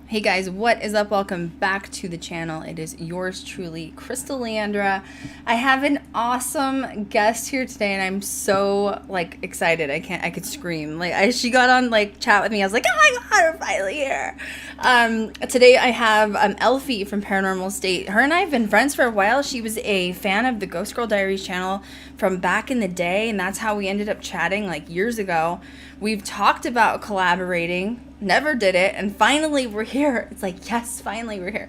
Hey guys, what is up? Welcome back to the channel. It is yours truly, Krystal Leandra. I have an awesome guest here today and I'm so excited. I could scream. She got on chat with me. I was like, oh my god, we're finally here. Today I have Eilfie from Paranormal State. Her and I have been friends for a while. She was a fan of the Ghost Girl Diaries channel from back in the day, and that's how we ended up chatting years ago. We've talked about collaborating, never did it, and finally we're here. It's like, yes, finally we're here.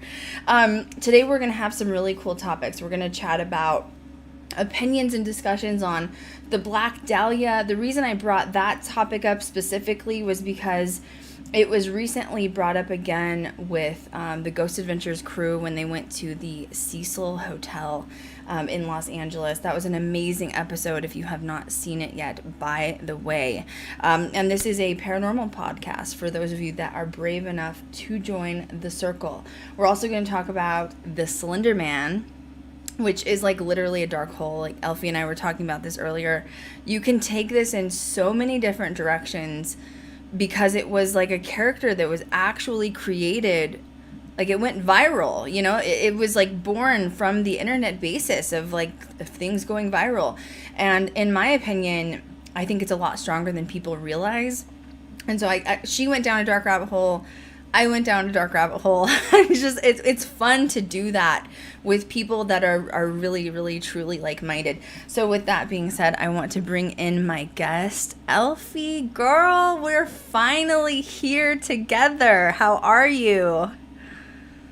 Today we're going to have some really cool topics. We're going to chat about opinions and discussions on the Black Dahlia. The reason I brought that topic up specifically was because it was recently brought up again with the Ghost Adventures crew when they went to the Cecil Hotel in Los Angeles. That was an amazing episode if you have not seen it yet, by the way. And this is a paranormal podcast for those of you that are brave enough to join the circle. We're also going to talk about the Slender Man, which is literally a dark hole. Eilfie and I were talking about this earlier. You can take this in so many different directions because it was a character that was actually created. It went viral, you know. It was born from the internet basis of things going viral. And in my opinion, I think it's a lot stronger than people realize. And so she went down a dark rabbit hole. I went down a dark rabbit hole. It's fun to do that with people that are really, really, truly like-minded. So with that being said, I want to bring in my guest, Eilfie. Girl, we're finally here together. How are you?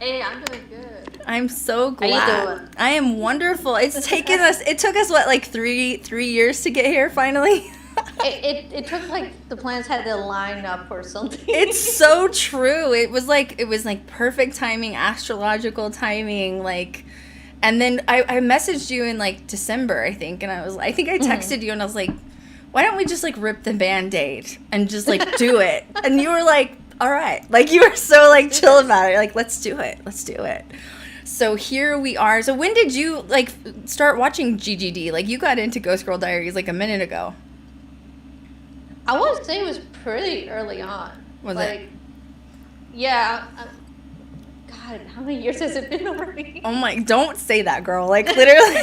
Hey, I'm doing good. I'm so glad. How you doing? I am wonderful. It took us what, three years to get here finally? It took the planets had to line up or something. It's so true. It was perfect timing, astrological timing, and then I messaged you in December, I think, and I think I texted you and I was like, why don't we just rip the Band-Aid and just do it? And you were like, all right. You were so chill about it. Let's do it. So here we are. So when did you start watching GGD? You got into Ghost Girl Diaries a minute ago. I want to say it was pretty early on. Was it? Yeah. God, God, how many years has it been already? Oh my, don't say that, girl. Like, literally.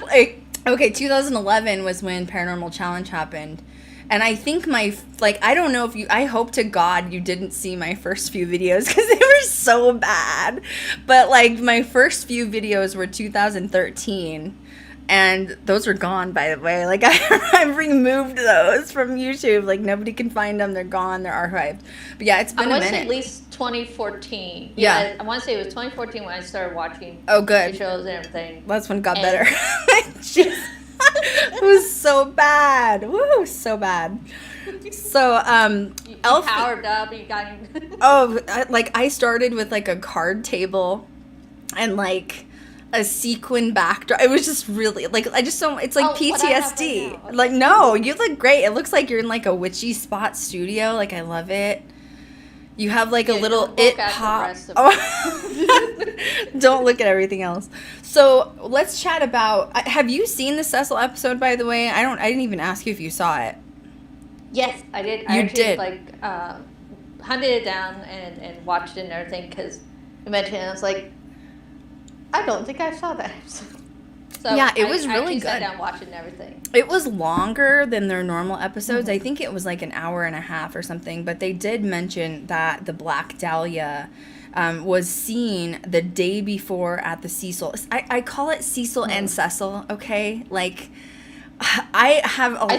Like, okay, 2011 was when Paranormal Challenge happened. And I think I don't know if I hope to God you didn't see my first few videos because they were so bad. But, like, my first few videos were 2013. And those are gone, by the way. Like, I've removed those from YouTube. Like, nobody can find them. They're gone. They're archived. But, yeah, it's been a minute. I want to say at least 2014. Yeah. I want to say it was 2014 when I started watching good. the shows and everything. That's when it got better. Jeez. It was so bad. Woo, so bad. So, you powered up. You got. I started with like a card table, and like a sequin backdrop. It was just really like it's like PTSD. Right, like no, you look great. It looks like you're in like a witchy spot studio. Like I love it. You have like a little it pop. Don't look at everything else. So let's chat about. Have you seen the Cecil episode? By the way, I didn't even ask you if you saw it. Yes, I did. I actually hunted it down and watched it and everything because you mentioned it. And I was like, I don't think I saw that episode. So yeah, it was really good. I sat down watching and everything. It was longer than their normal episodes. I think it was like an hour and a half or something. But they did mention that the Black Dahlia was seen the day before at the Cecil. I call it Cecil and Cecil, okay? Like, I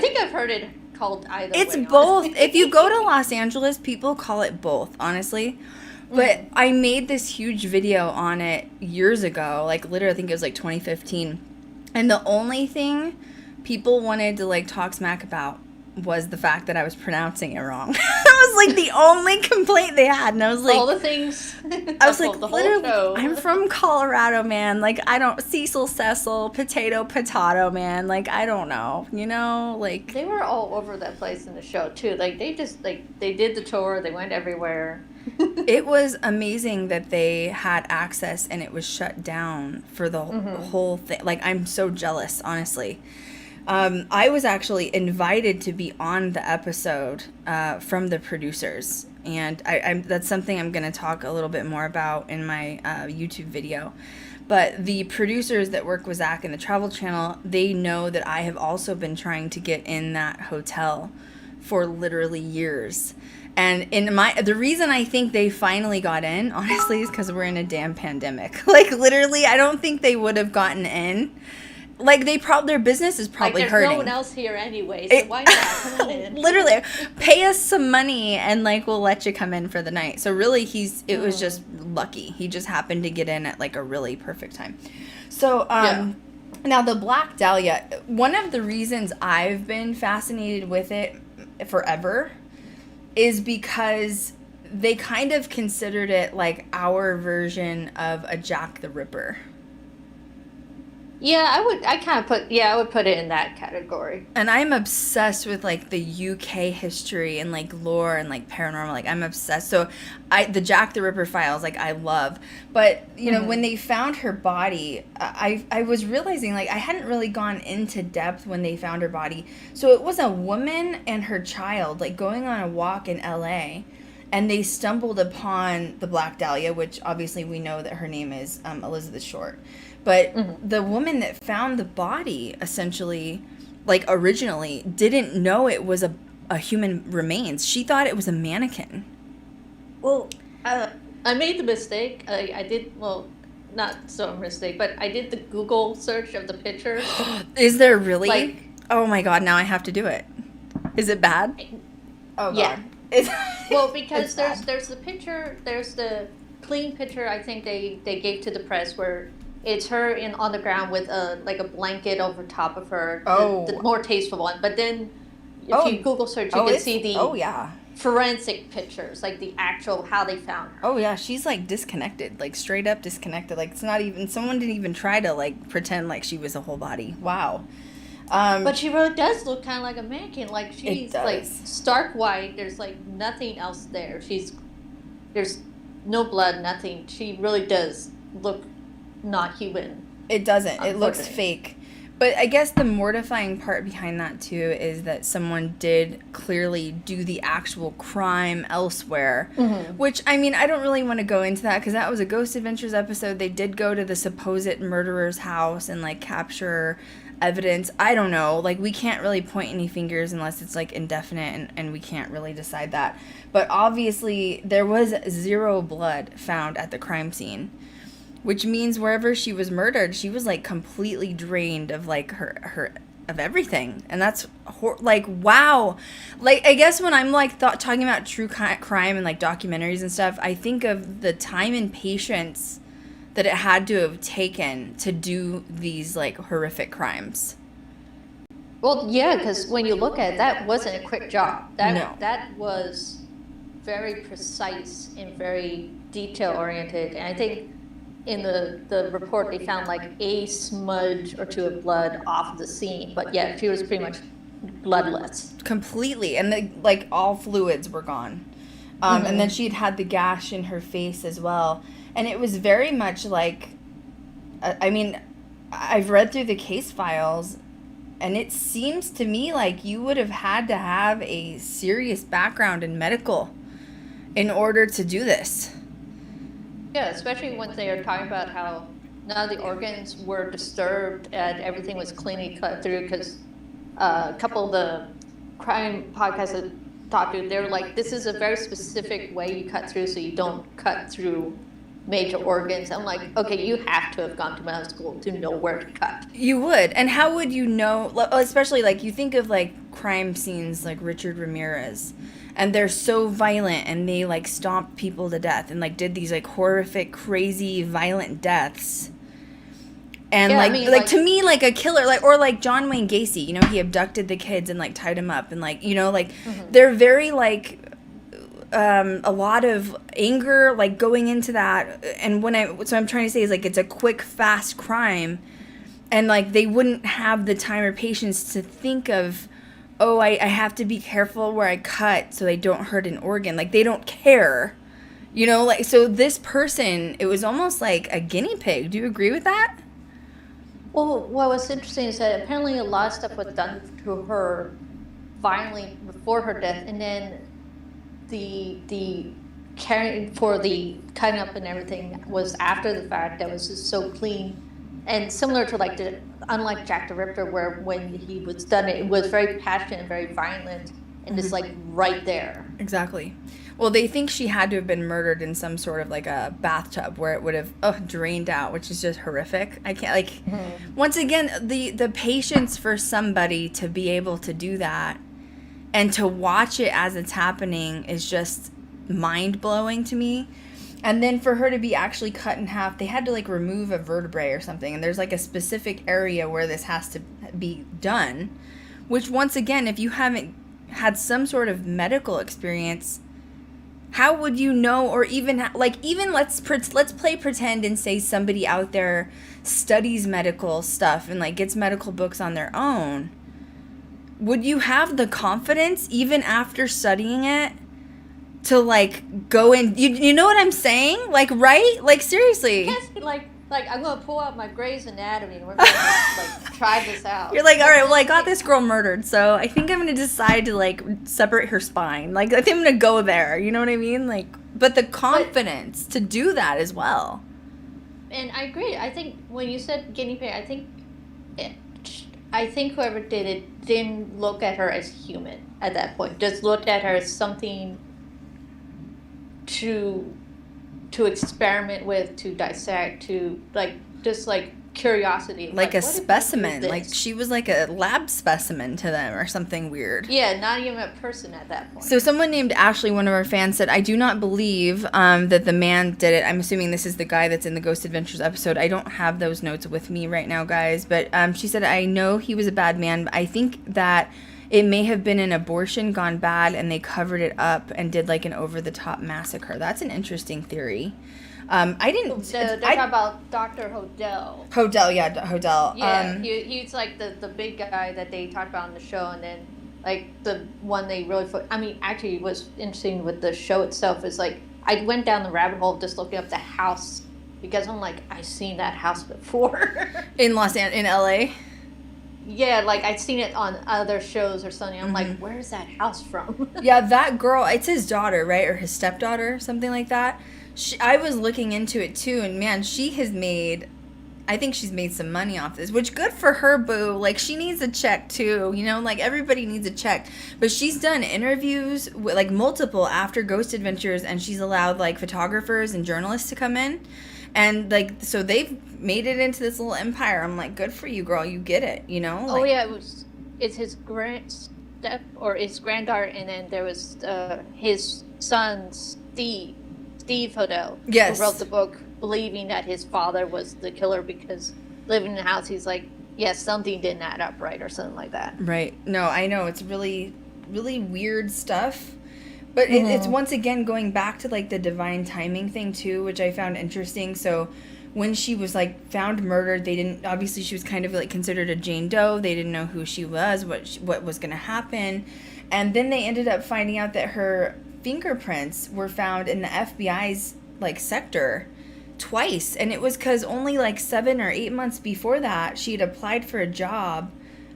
think I've heard it called either It's way, both. honestly. If you go to Los Angeles, people call it both, honestly. But I made this huge video on it years ago. Like, literally, I think it was like 2015. And the only thing people wanted to, like, talk smack about was the fact that I was pronouncing it wrong. That was, like, the only complaint they had. And I was like... all the things. I was like, literally, I'm from Colorado, man. Like, Cecil, potato, man. Like, I don't know. You know? Like... they were all over that place in the show, too. Like, they just, like, they did the tour. They went everywhere. It was amazing that they had access and it was shut down for the whole thing. Like, I'm so jealous, honestly. I was actually invited to be on the episode from the producers. And that's something I'm going to talk a little bit more about in my YouTube video. But the producers that work with Zach and the Travel Channel, they know that I have also been trying to get in that hotel for literally years. And the reason I think they finally got in, honestly, is because we're in a damn pandemic. Like, literally, I don't think they would have gotten in. Like, their business is probably there's hurting. No one else here anyway, so why not? Come on in. Literally, pay us some money and, like, we'll let you come in for the night. So, really, it was just lucky. He just happened to get in at, like, a really perfect time. So, Now, the Black Dahlia, one of the reasons I've been fascinated with it forever is because they kind of considered it like our version of a Jack the Ripper. Yeah, I would put it in that category. And I'm obsessed with like the UK history and like lore and like paranormal. Like, I'm obsessed. So the Jack the Ripper files, like, I love. But, you know, when they found her body, I was realizing, like, I hadn't really gone into depth when they found her body. So it was a woman and her child, like, going on a walk in LA. And they stumbled upon the Black Dahlia, which obviously we know that her name is Elizabeth Short. But the woman that found the body, essentially, like, originally, didn't know it was a human remains. She thought it was a mannequin. Well, I made the mistake. I did, well, not so a mistake, but I did the Google search of the picture. Is there really? Like, oh my God, now I have to do it. Is it bad? Oh God. Yeah. Well, because there's the picture, there's the clean picture I think they gave to the press where it's her on the ground with a blanket over top of her, the more tasteful one. But then if you Google search, you can see the forensic pictures, like the actual how they found her. Oh yeah, she's like disconnected, like straight up disconnected. Like, it's not even, someone didn't even try to like pretend like she was a whole body. Wow. But she really does look kind of like a mannequin. Like, she's like stark white. There's like nothing else there. There's no blood, nothing. She really does look not human. It doesn't. It looks fake. But I guess the mortifying part behind that, too, is that someone did clearly do the actual crime elsewhere. Mm-hmm. Which, I mean, I don't really want to go into that because that was a Ghost Adventures episode. They did go to the supposed murderer's house and, like, capture evidence. I don't know. Like, we can't really point any fingers unless it's, like, indefinite, and we can't really decide that. But obviously, there was 0 blood found at the crime scene. Which means wherever she was murdered, she was, like, completely drained of, like, her of everything. And that's, like, wow. Like, I guess when I'm, like, talking about true crime and, like, documentaries and stuff, I think of the time and patience that it had to have taken to do these, like, horrific crimes. Well, yeah, because when you look at it, that wasn't a quick job. That was very precise and very detail-oriented. And I think in the report, they found like a smudge or 2 of blood off of the scene, but yeah, she was pretty much bloodless. Completely, and like all fluids were gone. Mm-hmm. And then she'd had the gash in her face as well, and it was very much like, I mean, I've read through the case files, and it seems to me like you would have had to have a serious background in medical in order to do this. Yeah, especially when they are talking about how none of the organs were disturbed and everything was cleanly cut through, because a couple of the crime podcasts that talked to, they were like, this is a very specific way you cut through so you don't cut through major organs. I'm like, okay, you have to have gone to medical school to know where to cut. You would. And how would you know, especially like you think of like crime scenes like Richard Ramirez, and they're so violent and they like stomped people to death and like did these like horrific, crazy, violent deaths. And yeah, like to me, like a killer, like, or like John Wayne Gacy, you know, he abducted the kids and like tied them up and like, you know, like they're very like a lot of anger like going into that. And so I'm trying to say is like it's a quick, fast crime, and like they wouldn't have the time or patience to think of, oh, I have to be careful where I cut so I don't hurt an organ. Like, they don't care. You know, like, so this person, it was almost like a guinea pig. Do you agree with that? Well, what was interesting is that apparently a lot of stuff was done to her violently before her death, and then the caring for the cutting up and everything was after the fact. That was just so clean. And similar to unlike Jack the Ripper, where when he was done, it was very passionate and very violent, and just like right there. Exactly. Well, they think she had to have been murdered in some sort of like a bathtub where it would have drained out, which is just horrific. I can't once again, the patience for somebody to be able to do that and to watch it as it's happening is just mind blowing to me. And then for her to be actually cut in half, they had to like remove a vertebrae or something. And there's like a specific area where this has to be done, which once again, if you haven't had some sort of medical experience, how would you know? Or even let's play pretend and say somebody out there studies medical stuff and like gets medical books on their own. Would you have the confidence even after studying it to like go in? You know what I'm saying? Like, right? Like, seriously. Yes, like I'm gonna pull out my Grey's Anatomy and we're gonna like try this out. You're like, all right, well, I got this girl murdered, so I think I'm gonna decide to like separate her spine. Like, I think I'm gonna go there. You know what I mean? Like, but the confidence to do that as well. And I agree. I think when you said guinea pig, I think whoever did it didn't look at her as human at that point. Just looked at her as something to experiment with, to dissect, to like just like curiosity, like a specimen. Like she was like a lab specimen to them or something weird. Yeah, not even a person at that point. So someone named Ashley, one of our fans, said, I do not believe that the man did it. I'm assuming this is the guy that's in the Ghost Adventures episode. I don't have those notes with me right now, guys, but she said, I know he was a bad man, but I think that it may have been an abortion gone bad and they covered it up and did like an over-the-top massacre. That's an interesting theory. I didn't... They're talking about Dr. Hodel. Hodel, yeah, Hodel. Yeah, he's like the big guy that they talked about on the show, and then like the one they really... actually what's interesting with the show itself is like, I went down the rabbit hole just looking up the house, because I'm like, I've seen that house before. In LA? Yeah, like I'd seen it on other shows or something. I'm like, where's that house from? Yeah, that girl, it's his daughter, right? Or his stepdaughter, something like that. I was looking into it too, and man, I think she's made some money off this, which good for her, boo. Like, she needs a check too, like everybody needs a check. But she's done interviews, like multiple after Ghost Adventures, and she's allowed like photographers and journalists to come in. And like, so they've made it into this little empire. I'm like, good for you, girl. You get it, Oh yeah, it's his his granddaughter, and then there was his son Steve Hodel, yes, who wrote the book, believing that his father was the killer because living in the house, he's like, yes, something didn't add up right or something like that. Right. No, I know, it's really, really weird stuff. But it's once again going back to like the divine timing thing too, which I found interesting. So when she was like found murdered, obviously she was kind of like considered a Jane Doe. They didn't know who she was, what was going to happen. And then they ended up finding out that her fingerprints were found in the FBI's like sector twice. And it was because only like 7 or 8 months before that, she had applied for a job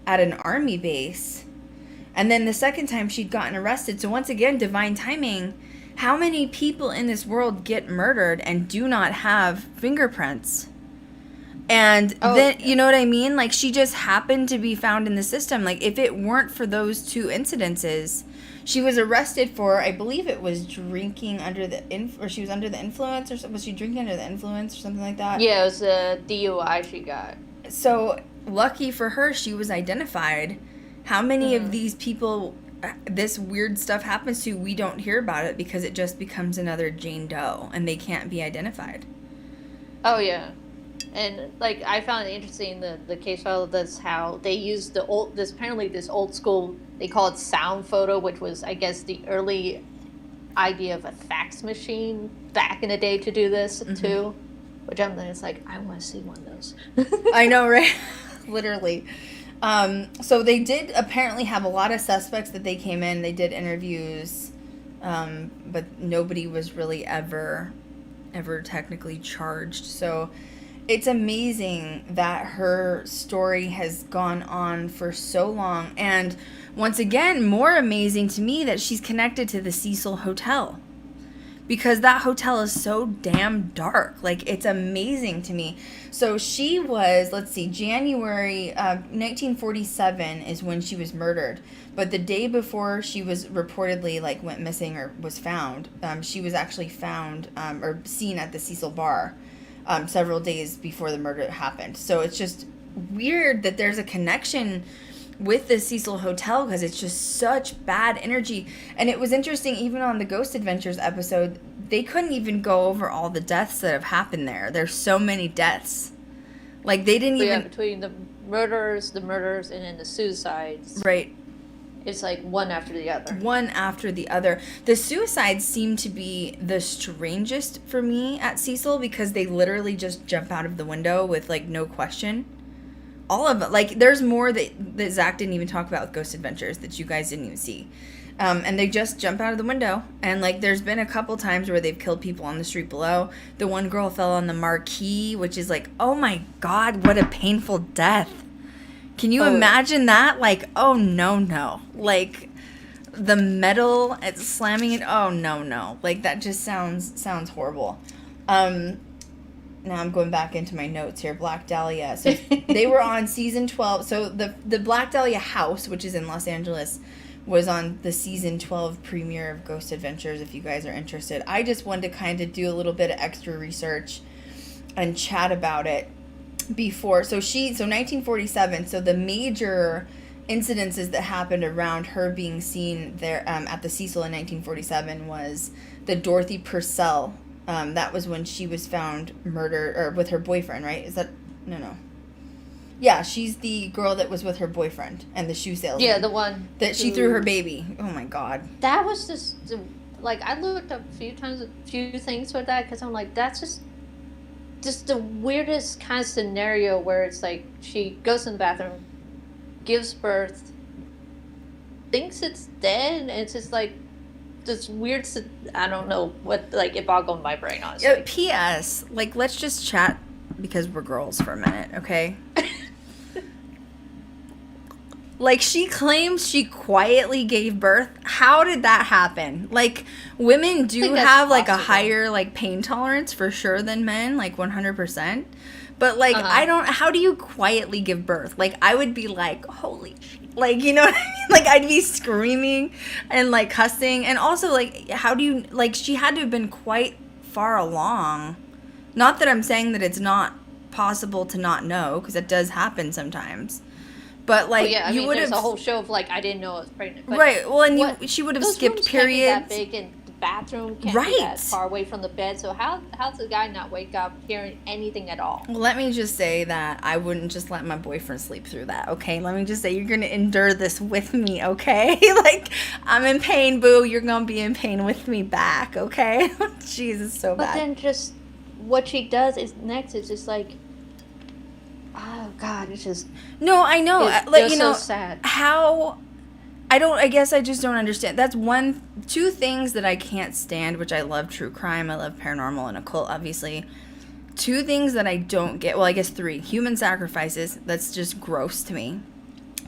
at an army base. And then the second time she'd gotten arrested. So once again, divine timing. How many people in this world get murdered and do not have fingerprints? And then, you know what I mean? Like, she just happened to be found in the system. Like, if it weren't for those 2 incidences, she was arrested for, I believe it was drinking under the or she was under the influence, or was she drinking under the influence or something like that? Yeah, it was a DUI she got. So lucky for her, she was identified. How many of these people this weird stuff happens to, we don't hear about it because it just becomes another Jane Doe and they can't be identified. Oh, yeah. And, like, I found it interesting, the case file, that's how they used this old school, they call it sound photo, which was, I guess, the early idea of a fax machine back in the day to do this, too. Which it's like, I want to see one of those. I know, right? Literally. So they did apparently have a lot of suspects that they came in. They did interviews, but nobody was really ever technically charged. So it's amazing that her story has gone on for so long. And once again, more amazing to me that she's connected to the Cecil Hotel. Because that hotel is so damn dark. Like, it's amazing to me. So she was, January 1947 is when she was murdered. But the day before she was reportedly, went missing or was found, she was actually found or seen at the Cecil bar several days before the murder happened. So it's just weird that there's a connection with the Cecil Hotel because it's just such bad energy. And it was interesting, even on the Ghost Adventures episode, they couldn't even go over all the deaths that have happened there. There's so many deaths. Like, they didn't even... between the murders, and then the suicides. Right. It's like one after the other. One after the other. The suicides seem to be the strangest for me at Cecil because they literally just jump out of the window with, no question. All of it. There's more that Zach didn't even talk about with Ghost Adventures that you guys didn't even see. And they just jump out of the window. And, there's been a couple times where they've killed people on the street below. The one girl fell on the marquee, which is oh my God, what a painful death. Can you imagine that? Oh, no. The metal, it's slamming it. Oh, no. That just sounds horrible. Now I'm going back into my notes here. Black Dahlia. So they were on season 12. So the Black Dahlia house, which is in Los Angeles, was on the season 12 premiere of Ghost Adventures, if you guys are interested. I just wanted to kind of do a little bit of extra research and chat about it before. So 1947, so the major incidences that happened around her being seen there at the Cecil in 1947 was the Dorothy Purcell. That was when she was found murdered, or with her boyfriend, right? Is that... No. Yeah, she's the girl that was with her boyfriend and the shoe salesman. Yeah, the one that she threw her baby. Oh my God. That was just... I looked up a few things with that, because I'm like, that's just the weirdest kind of scenario where it's she goes in the bathroom, gives birth, thinks it's dead, and it's just this weird, I don't know what, it boggled my brain, honestly. P.S. Let's just chat because we're girls for a minute, okay? Like, she claims she quietly gave birth. How did that happen? Like, women do have, like, a higher, like, pain tolerance for sure than men, like, 100%. But, like, how do you quietly give birth? Like, I would be like, holy shit. Like, you know what I mean? Like, I'd be screaming and, like, cussing. And also, like, how do you, like, she had to have been quite far along. Not that I'm saying that it's not possible to not know, because it does happen sometimes. But, like, you would have... there's a whole show of, like, I didn't know I was pregnant. But right, well, and she would have skipped periods. Can't be that big, and the bathroom can't be that far away from the bed. So how's the guy not wake up hearing anything at all? Well, let me just say that I wouldn't just let my boyfriend sleep through that, okay? Let me just say, you're going to endure this with me, okay? Like, I'm in pain, boo. You're going to be in pain with me back, okay? Jesus, so bad. But then just what she does is next is just like... Oh God, it's just... No, I know. Like, you know, so sad. How... I guess I just don't understand. That's two things that I can't stand, which I love true crime, I love paranormal and occult, obviously. Two things that I don't get, well, I guess three. Human sacrifices, that's just gross to me.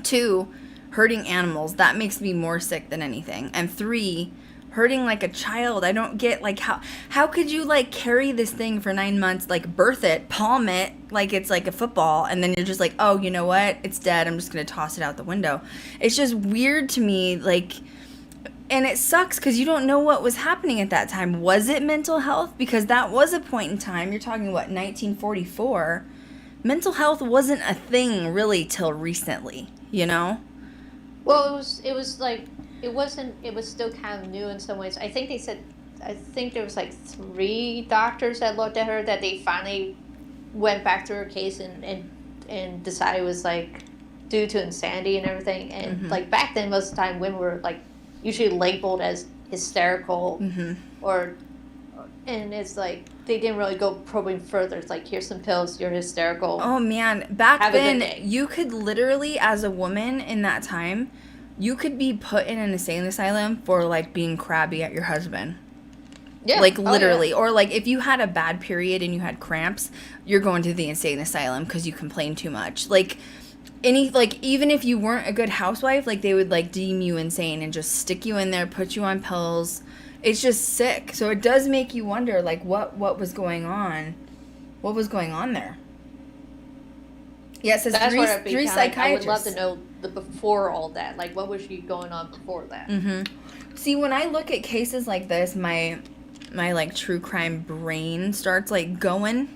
Two, hurting animals, that makes me more sick than anything. And three, hurting like a child. I don't get, like, how could you, like, carry this thing for 9 months, like, birth it, palm it, like it's like a football, and then you're just like, oh, you know what, it's dead, I'm just gonna toss it out the window. It's just weird to me, like, and it sucks because you don't know what was happening at that time. Was it mental health? Because that was a point in time, you're talking, what, 1944? Mental health wasn't a thing really till recently, you know? Well, it was like, it was still kind of new in some ways. I think there was like 3 doctors that looked at her that they finally went back to her case and decided it was like due to insanity and everything. And like back then, most of the time, women were like usually labeled as hysterical and it's like they didn't really go probing further. It's like, here's some pills, you're hysterical. Oh man, back then you could literally, as a woman in that time, you could be put in an insane asylum for, like, being crabby at your husband. Yeah. Like, literally. Or, like, if you had a bad period and you had cramps, you're going to the insane asylum because you complained too much. Like, even if you weren't a good housewife, like, they would, like, deem you insane and just stick you in there, put you on pills. It's just sick. So it does make you wonder, like, what was going on? What was going on there? Yeah, it says three psychiatrists. Like, I would love to know the before all that. Like, what was she going on before that? See, when I look at cases like this, my like true crime brain starts like going,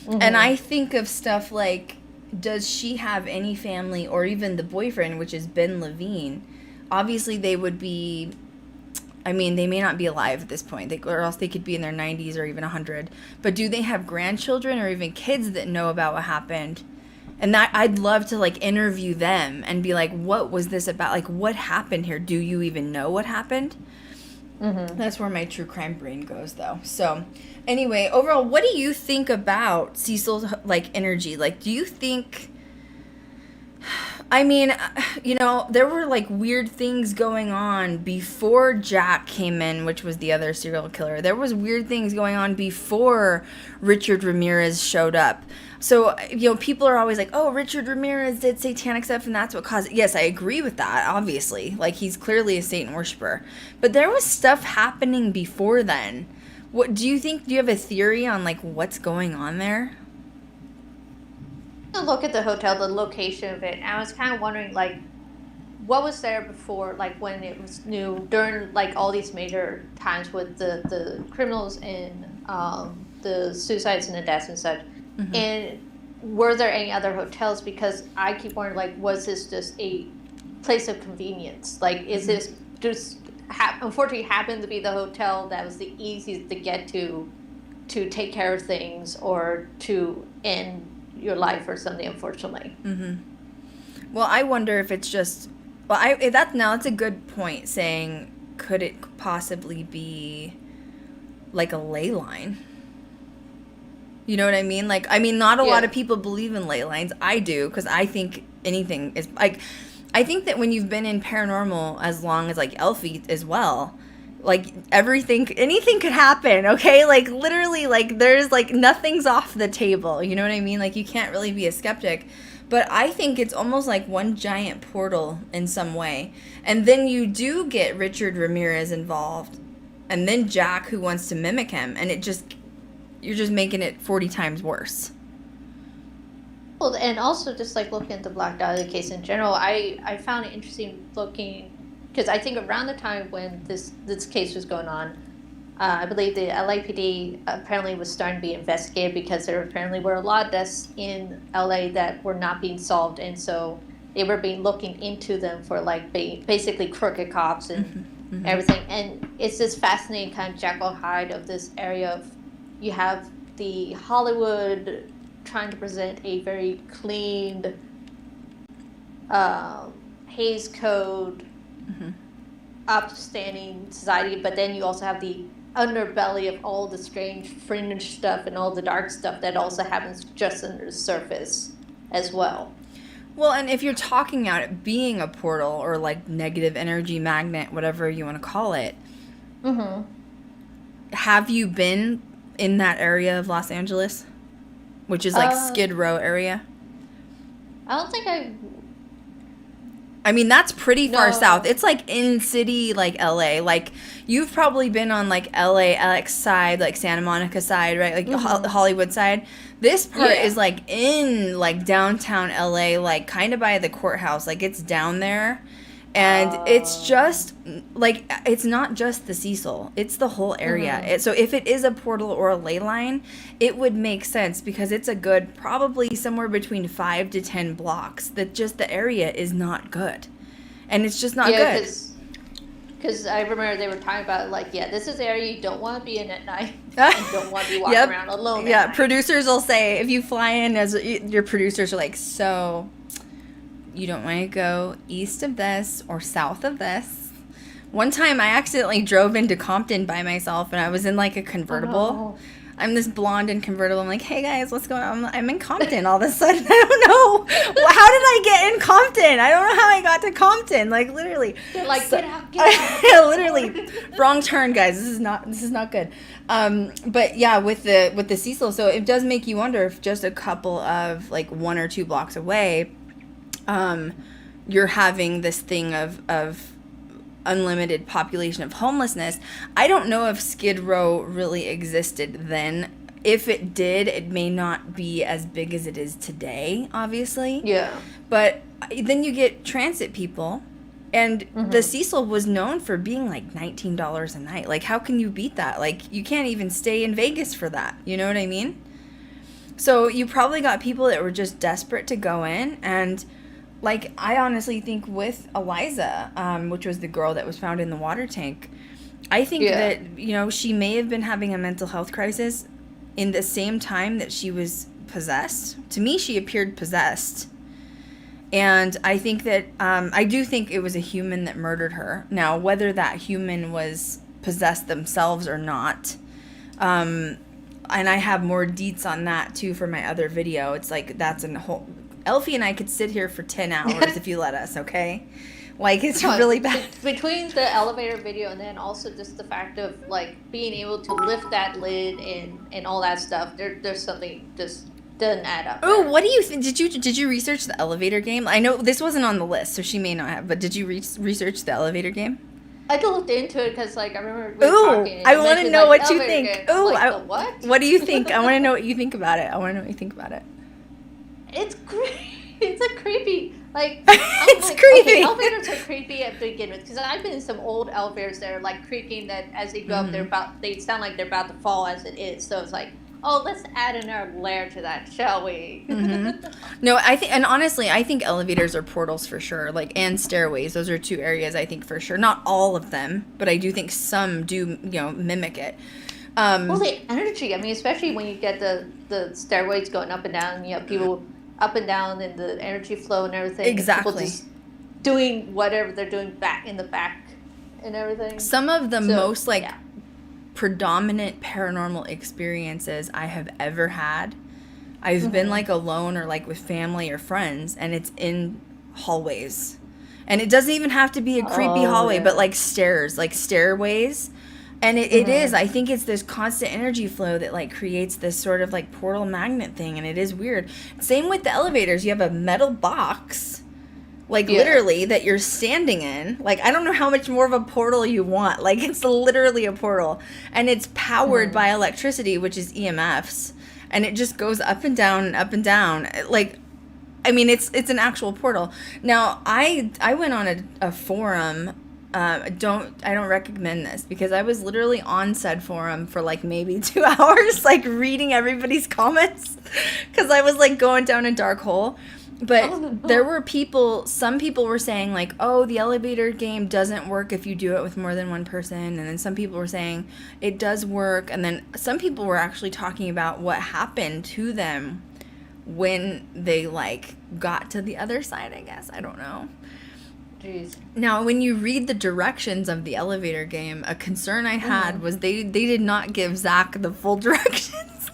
and I think of stuff like, does she have any family, or even the boyfriend, which is Ben Levine? Obviously, they would be. I mean, they may not be alive at this point, or else they could be in their 90s or even 100. But do they have grandchildren or even kids that know about what happened? And that I'd love to, like, interview them and be like, what was this about? Like, what happened here? Do you even know what happened? That's where my true crime brain goes, though. So, anyway, overall, what do you think about Cecil's, like, energy? Like, do you think... I mean, you know, there were, like, weird things going on before Jack came in, which was the other serial killer. There was weird things going on before Richard Ramirez showed up. So, you know, people are always like, oh, Richard Ramirez did satanic stuff and that's what caused it. Yes, I agree with that, obviously. Like, he's clearly a Satan worshiper. But there was stuff happening before then. What do you think? Do you have a theory on, like, what's going on there? Look at the hotel, the location of it. I was kind of wondering, like, what was there before, like, when it was new, during, like, all these major times with the criminals and the suicides and the deaths and such. And were there any other hotels? Because I keep wondering, like, was this just a place of convenience? Like, is this just unfortunately happened to be the hotel that was the easiest to get to take care of things or to end your life or something, unfortunately. Well, I wonder if it's just, well, that's a good point, saying, could it possibly be like a ley line? You know what I mean? Like, I mean, not a lot of people believe in ley lines. I do, because I think anything is, like, I think that when you've been in paranormal as long as, like, Eilfie as well, like anything could happen, okay? Like literally, like there's like nothing's off the table, you know what I mean? Like you can't really be a skeptic, but I think it's almost like one giant portal in some way. And then you do get Richard Ramirez involved, and then Jack, who wants to mimic him, and you're just making it 40 times worse. Well, and also just like looking at the Black Dahlia case in general, I found it interesting looking, because I think around the time when this case was going on, I believe the LAPD apparently was starting to be investigated because there apparently were a lot of deaths in LA that were not being solved, and so they were looking into them for like basically crooked cops and everything. And it's this fascinating kind of Jekyll Hyde of this area of, you have the Hollywood trying to present a very clean Hays Code upstanding society, but then you also have the underbelly of all the strange fringe stuff and all the dark stuff that also happens just under the surface as well. Well, and if you're talking about it being a portal or like negative energy magnet, whatever you want to call it, have you been in that area of Los Angeles, which is like Skid Row area? I don't think I mean, that's pretty far south. It's like in city, like LA. Like you've probably been on like LAX side, like Santa Monica side, right? Like Hollywood side. This part is like in like downtown LA, like kind of by the courthouse. Like it's down there. And it's just like, it's not just the Cecil, it's the whole area. So if it is a portal or a ley line, it would make sense because it's a good, probably somewhere between 5 to 10 blocks that just the area is not good. And it's just not good. Because I remember they were talking about, like, this is the area you don't want to be in at night. And don't want to be walking around alone at night. Producers will say, if you fly in, as your producers are like, so you don't want to go east of this or south of this. One time I accidentally drove into Compton by myself, and I was in like a convertible. I'm this blonde in convertible. I'm like, hey guys, what's going on? I'm in Compton all of a sudden. I don't know. How did I get in Compton? I don't know how I got to Compton. Like literally. They're like, get out. Literally. Wrong turn, guys. This is not good. But yeah, with the Cecil, so it does make you wonder if just a couple of like 1 or 2 blocks away, you're having this thing of unlimited population of homelessness. I don't know if Skid Row really existed then. If it did, it may not be as big as it is today, obviously. Yeah. But then you get transit people, and the Cecil was known for being like $19 a night. Like, how can you beat that? Like, you can't even stay in Vegas for that. You know what I mean? So you probably got people that were just desperate to go in, and like, I honestly think with Eliza, which was the girl that was found in the water tank, I think that, you know, she may have been having a mental health crisis in the same time that she was possessed. To me, she appeared possessed. And I think that, I do think it was a human that murdered her. Now, whether that human was possessed themselves or not, and I have more deets on that, too, for my other video. It's like, that's a whole... Eilfie and I could sit here for 10 hours if you let us, okay? Like, it's really bad. Between the elevator video and then also just the fact of, like, being able to lift that lid and all that stuff, there's something just doesn't add up. Oh, what do you think? Did you research the elevator game? I know this wasn't on the list, so she may not have, but did you research the elevator game? I looked into it because, like, I remember we were talking. I want to know what you think. Ooh, like, what? What do you think? I want to know what you think about it. It's creepy. Like, it's creepy. Okay, elevators are creepy at the beginning because I've been in some old elevators that are like creaking. That as they go up, they sound like they're about to fall as it is. So it's like, oh, let's add another layer to that, shall we? No, I think, and honestly, I think elevators are portals for sure. Like, and stairways. Those are 2 areas I think for sure. Not all of them, but I do think some do, you know, mimic it. Well, the energy. I mean, especially when you get the stairways going up and down. You know, people up and down and the energy flow and everything. Exactly. And people just doing whatever they're doing back in the back and everything. Some of the most predominant paranormal experiences I have ever had, I've been like alone or like with family or friends, and it's in hallways. And it doesn't even have to be a creepy hallway, but like stairs, like stairways. And it is, I think it's this constant energy flow that like creates this sort of like portal magnet thing. And it is weird. Same with the elevators. You have a metal box, like literally, that you're standing in. Like, I don't know how much more of a portal you want. Like, it's literally a portal. And it's powered by electricity, which is EMFs. And it just goes up and down and up and down. Like, I mean, it's an actual portal. Now, I went on a forum. I don't recommend this because I was literally on said forum for like maybe 2 hours, like reading everybody's comments because I was like going down a dark hole. But there were some people were saying like, oh, the elevator game doesn't work if you do it with more than one person. And then some people were saying it does work. And then some people were actually talking about what happened to them when they like got to the other side, I guess. I don't know. Jeez. Now, when you read the directions of the elevator game, a concern I had was they did not give Zach the full directions.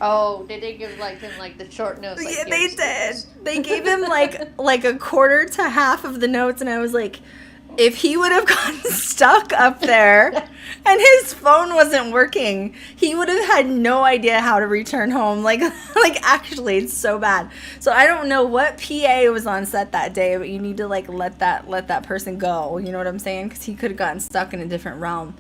Oh, did they give like him like the short notes? Like, yeah, they did. They gave him like a quarter to half of the notes, and I was like, if he would have gotten stuck up there and his phone wasn't working, he would have had no idea how to return home. Like actually, it's so bad. So I don't know what PA was on set that day, but you need to like let that person go. You know what I'm saying? Because he could have gotten stuck in a different realm.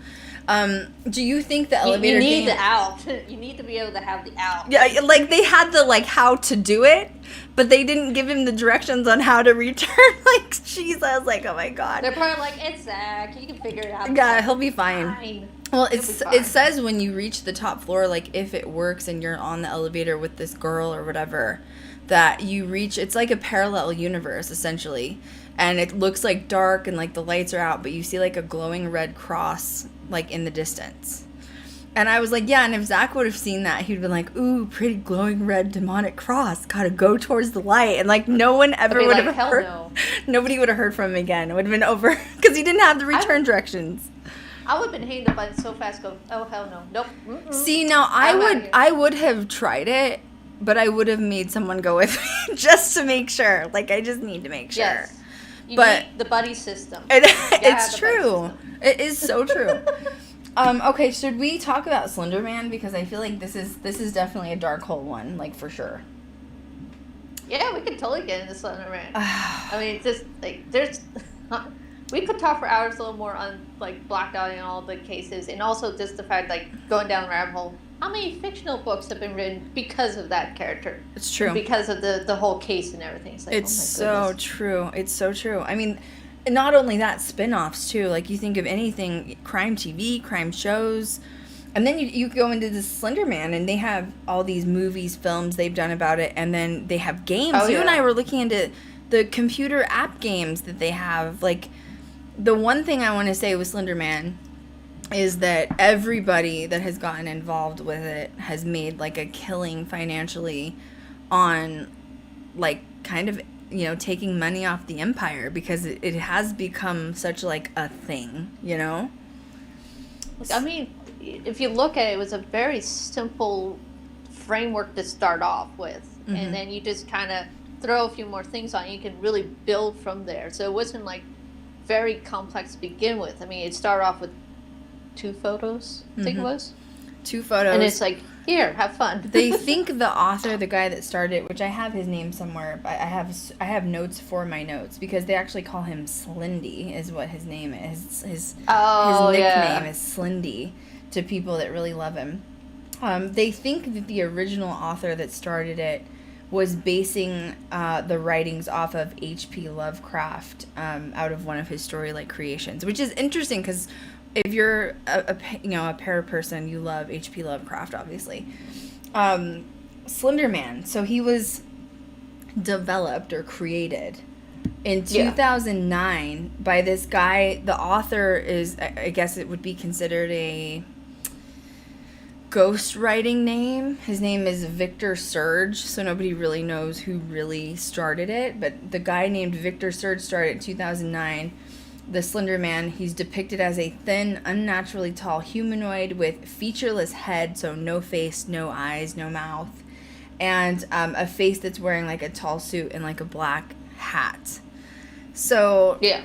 Do you think the elevator you need game... the out. You need to be able to have the out. Yeah, like they had the like how to do it, but they didn't give him the directions on how to return. Like, jeez, I was like, oh my god. They're probably like, it's Zach. You can figure it out. Yeah, he'll be fine. Well, it says when you reach the top floor, like if it works and you're on the elevator with this girl or whatever, that you reach, it's like a parallel universe essentially. And it looks like dark and like the lights are out, but you see like a glowing red cross like in the distance. And I was like, yeah, and if Zach would have seen that, he'd been like, ooh, pretty glowing red demonic cross. Gotta go towards the light. And like no one ever would have heard. No. Nobody would have heard from him again. It would have been over because he didn't have the return directions. I would have been hanging up on it so fast. Go, oh hell no, nope. Mm-mm. See, now I would have tried it, but I would have made someone go with me just to make sure. Like I just need to make sure. Yes. You need the buddy system. It's true. It is so true. Okay, should we talk about Slender Man? Because I feel like this is definitely a dark hole one, like for sure. Yeah, we could totally get into Slender Man. I mean, it's just like we could talk for hours a little more on like Black Dahlia and all the cases, and also just the fact like going down the rabbit hole. How many fictional books have been written because of that character? It's true. Because of the whole case and everything. It's like, it's so true. It's so true. I mean, not only that, spin-offs too. Like you think of anything, crime TV, crime shows, and then you go into the Slender Man, and they have all these movies, films they've done about it, and then they have games. Oh, you and I were looking into the computer app games that they have. Like the one thing I want to say with Slender Man is that everybody that has gotten involved with it has made like a killing financially on like kind of, you know, taking money off the empire because it has become such like a thing, you know? I mean, if you look at it, it was a very simple framework to start off with. Mm-hmm. And then you just kind of throw a few more things on it. You can really build from there. So it wasn't like very complex to begin with. I mean, it started off with 2 photos, I think it was. 2 photos. And it's like, here, have fun. They think the author, the guy that started it, which I have his name somewhere, but I have notes for my notes because they actually call him Slendy is what his name is. His nickname is Slendy to people that really love him. They think that the original author that started it was basing the writings off of H.P. Lovecraft out of one of his story like creations, which is interesting because if you're a para person, you love H.P. Lovecraft, obviously. Slender Man, so he was developed or created in 2009 by this guy. The author is, I guess it would be considered a ghostwriting name. His name is Victor Surge, so nobody really knows who really started it, but the guy named Victor Surge started it in 2009. The Slender Man, he's depicted as a thin, unnaturally tall humanoid with featureless head, so no face, no eyes, no mouth, and a face that's wearing like a tall suit and like a black hat. So Yeah.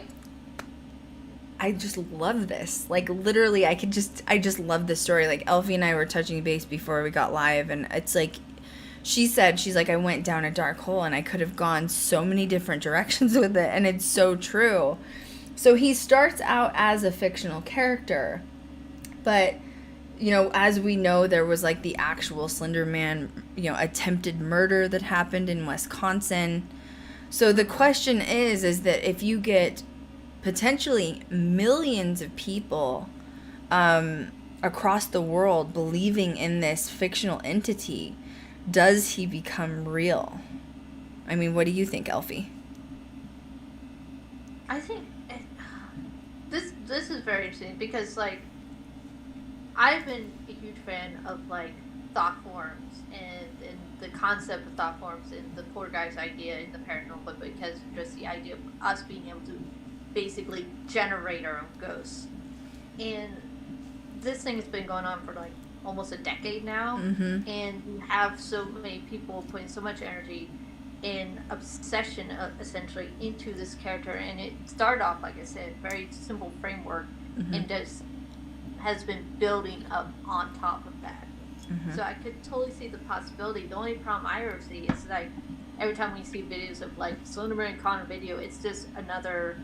I just love this. Like, literally, I just love this story. Like, Eilfie and I were touching base before we got live, and it's like, she's like, I went down a dark hole, and I could have gone so many different directions with it, and it's so true. So he starts out as a fictional character, but, you know, as we know, there was, like, the actual Slender Man, you know, attempted murder that happened in Wisconsin. So the question is that if you get potentially millions of people across the world believing in this fictional entity, does he become real? I mean, what do you think, Eilfie? I think this is very interesting because, like, I've been a huge fan of, like, thought forms and the concept of thought forms and the poor guy's idea in the paranormal, because just the idea of us being able to basically generate our own ghosts. And this thing has been going on for, like, almost a decade now. Mm-hmm. And you have so many people putting so much energy and obsession essentially into this character, and it started off, like I said, very simple framework, Mm-hmm. and just has been building up on top of that. Mm-hmm. So I could totally see the possibility. The only problem I ever see is, like, every time we see videos of, like, Slenderman Con video, it's just another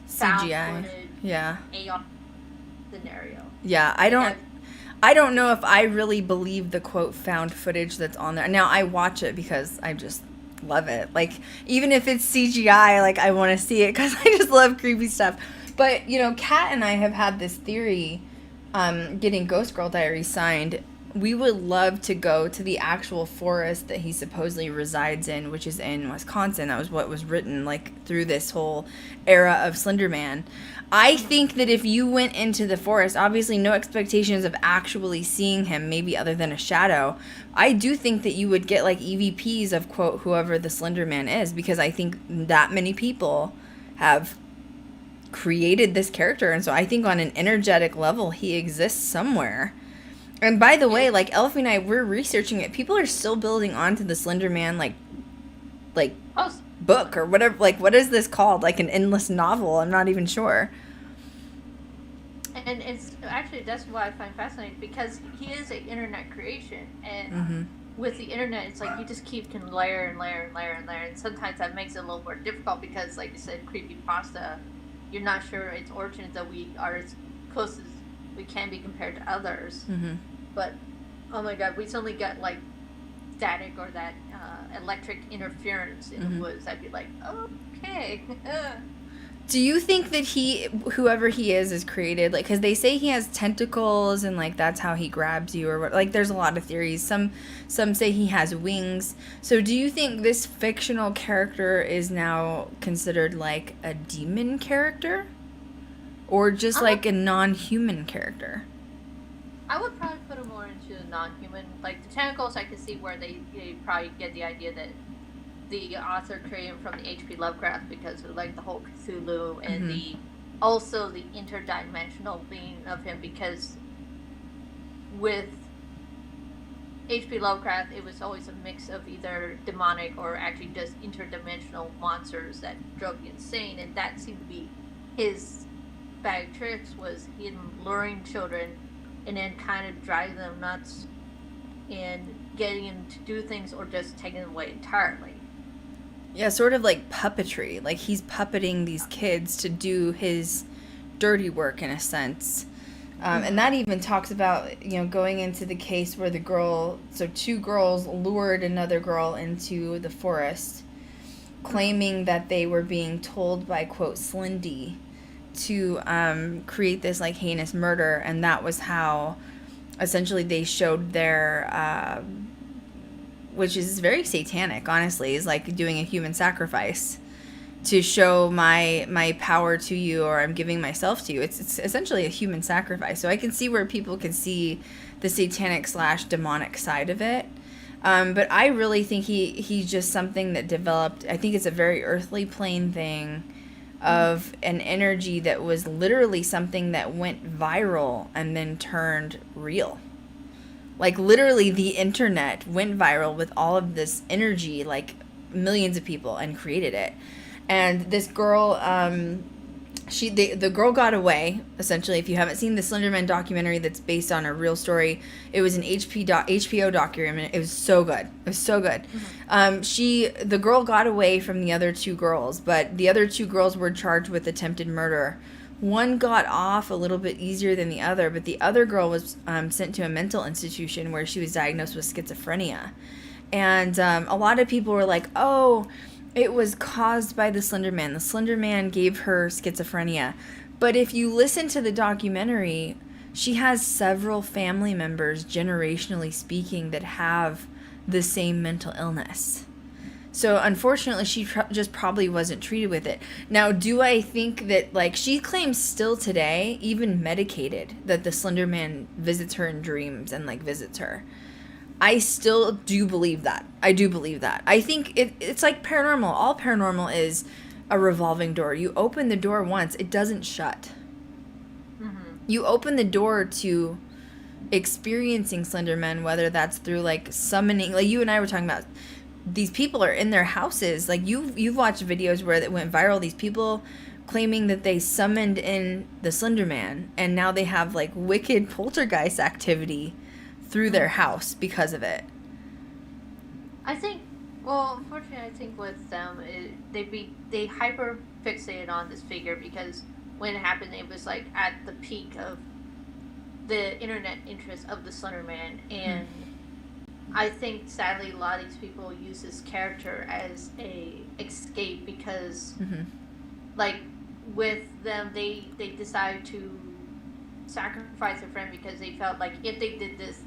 CGI. footage, Yeah. AR scenario. Yeah, I don't know if I really believe the quote found footage that's on there. Now, I watch it because I just love it. Like, even if it's CGI, like, I want to see it because I just love creepy stuff. But, you know, Kat and I have had this theory, getting Ghost Girl Diaries signed. We would love to go to the actual forest that he supposedly resides in, which is in Wisconsin. That was what was written, like, through this whole era of Slender Man. I think that if you went into the forest, obviously no expectations of actually seeing him, maybe other than a shadow, I do think that you would get, like, EVPs of, quote, whoever the Slender Man is, because I think that many people have created this character, and so I think on an energetic level, he exists somewhere. And by the way, like, Eilfie and I, we're researching it. People are still building onto the Slender Man, like book or whatever. Like, what is this called? Like an endless novel? I'm not even sure. And it's actually, that's why I find fascinating, because he is an internet creation, and Mm-hmm. with the internet, it's like you just can layer and layer and layer and layer, and sometimes that makes it a little more difficult because, like you said, creepypasta, you're not sure its origins, that we are as close as we can be compared to others. Mm-hmm. But oh my god, we suddenly got, like, static or that electric interference in Mm-hmm. the woods. I'd be like, okay. Do you think that whoever he is created, like, because they say he has tentacles and, like, that's how he grabs you, or what? Like, there's a lot of theories. Some say he has wings. So do you think this fictional character is now considered, like, a demon character, or just like a non-human character? I would probably put him more into the non-human. Like, the tentacles, I could see where they probably get the idea that the author created him from the H.P. Lovecraft because of, like, the whole Cthulhu and Mm-hmm. also the interdimensional being of him, because with H.P. Lovecraft, it was always a mix of either demonic or actually just interdimensional monsters that drove you insane, and that seemed to be his bag of tricks, was him luring children and then kind of driving them nuts and getting them to do things, or just taking them away entirely. Yeah, sort of like puppetry. Like, he's puppeting these kids to do his dirty work, in a sense. And that even talks about, you know, going into the case where two girls lured another girl into the forest, claiming that they were being told by, quote, Slendy to create this, like, heinous murder, and that was how essentially they showed their which is very satanic, honestly, is like doing a human sacrifice to show my power to you, or I'm giving myself to you. It's essentially a human sacrifice. So I can see where people can see the satanic / demonic side of it. But I really think he's just something that developed. I think it's a very earthly plane thing of an energy that was literally something that went viral and then turned real. Like, literally, the internet went viral with all of this energy, like, millions of people, and created it. And this girl, the girl got away, essentially. If you haven't seen the Slender Man documentary that's based on a real story, it was an HBO documentary. It was so good. It was so good. The girl got away from the other two girls, but the other two girls were charged with attempted murder. One got off a little bit easier than the other, but the other girl was sent to a mental institution where she was diagnosed with schizophrenia. And a lot of people were like, oh, it was caused by the Slender Man. The Slender Man gave her schizophrenia. But if you listen to the documentary, she has several family members, generationally speaking, that have the same mental illness. So unfortunately, she just probably wasn't treated with it. Now, do I think that, like, she claims still today, even medicated, that the Slender Man visits her in dreams and, like, visits her. I still do believe that. I do believe that. I think it's like paranormal. All paranormal is a revolving door. You open the door once, it doesn't shut. Mm-hmm. You open the door to experiencing Slenderman, whether that's through, like, summoning. Like, you and I were talking about, these people are in their houses. Like, you've watched videos where it went viral. These people claiming that they summoned in the Slender Man, and now they have, like, wicked poltergeist activity through their house because of it. I think, well, unfortunately, I think with them, they hyper fixated on this figure because when it happened, it was like at the peak of the internet interest of the Slender Man, and I think sadly a lot of these people use this character as a escape because, like, with them, they decided to sacrifice a friend because they felt like if they did this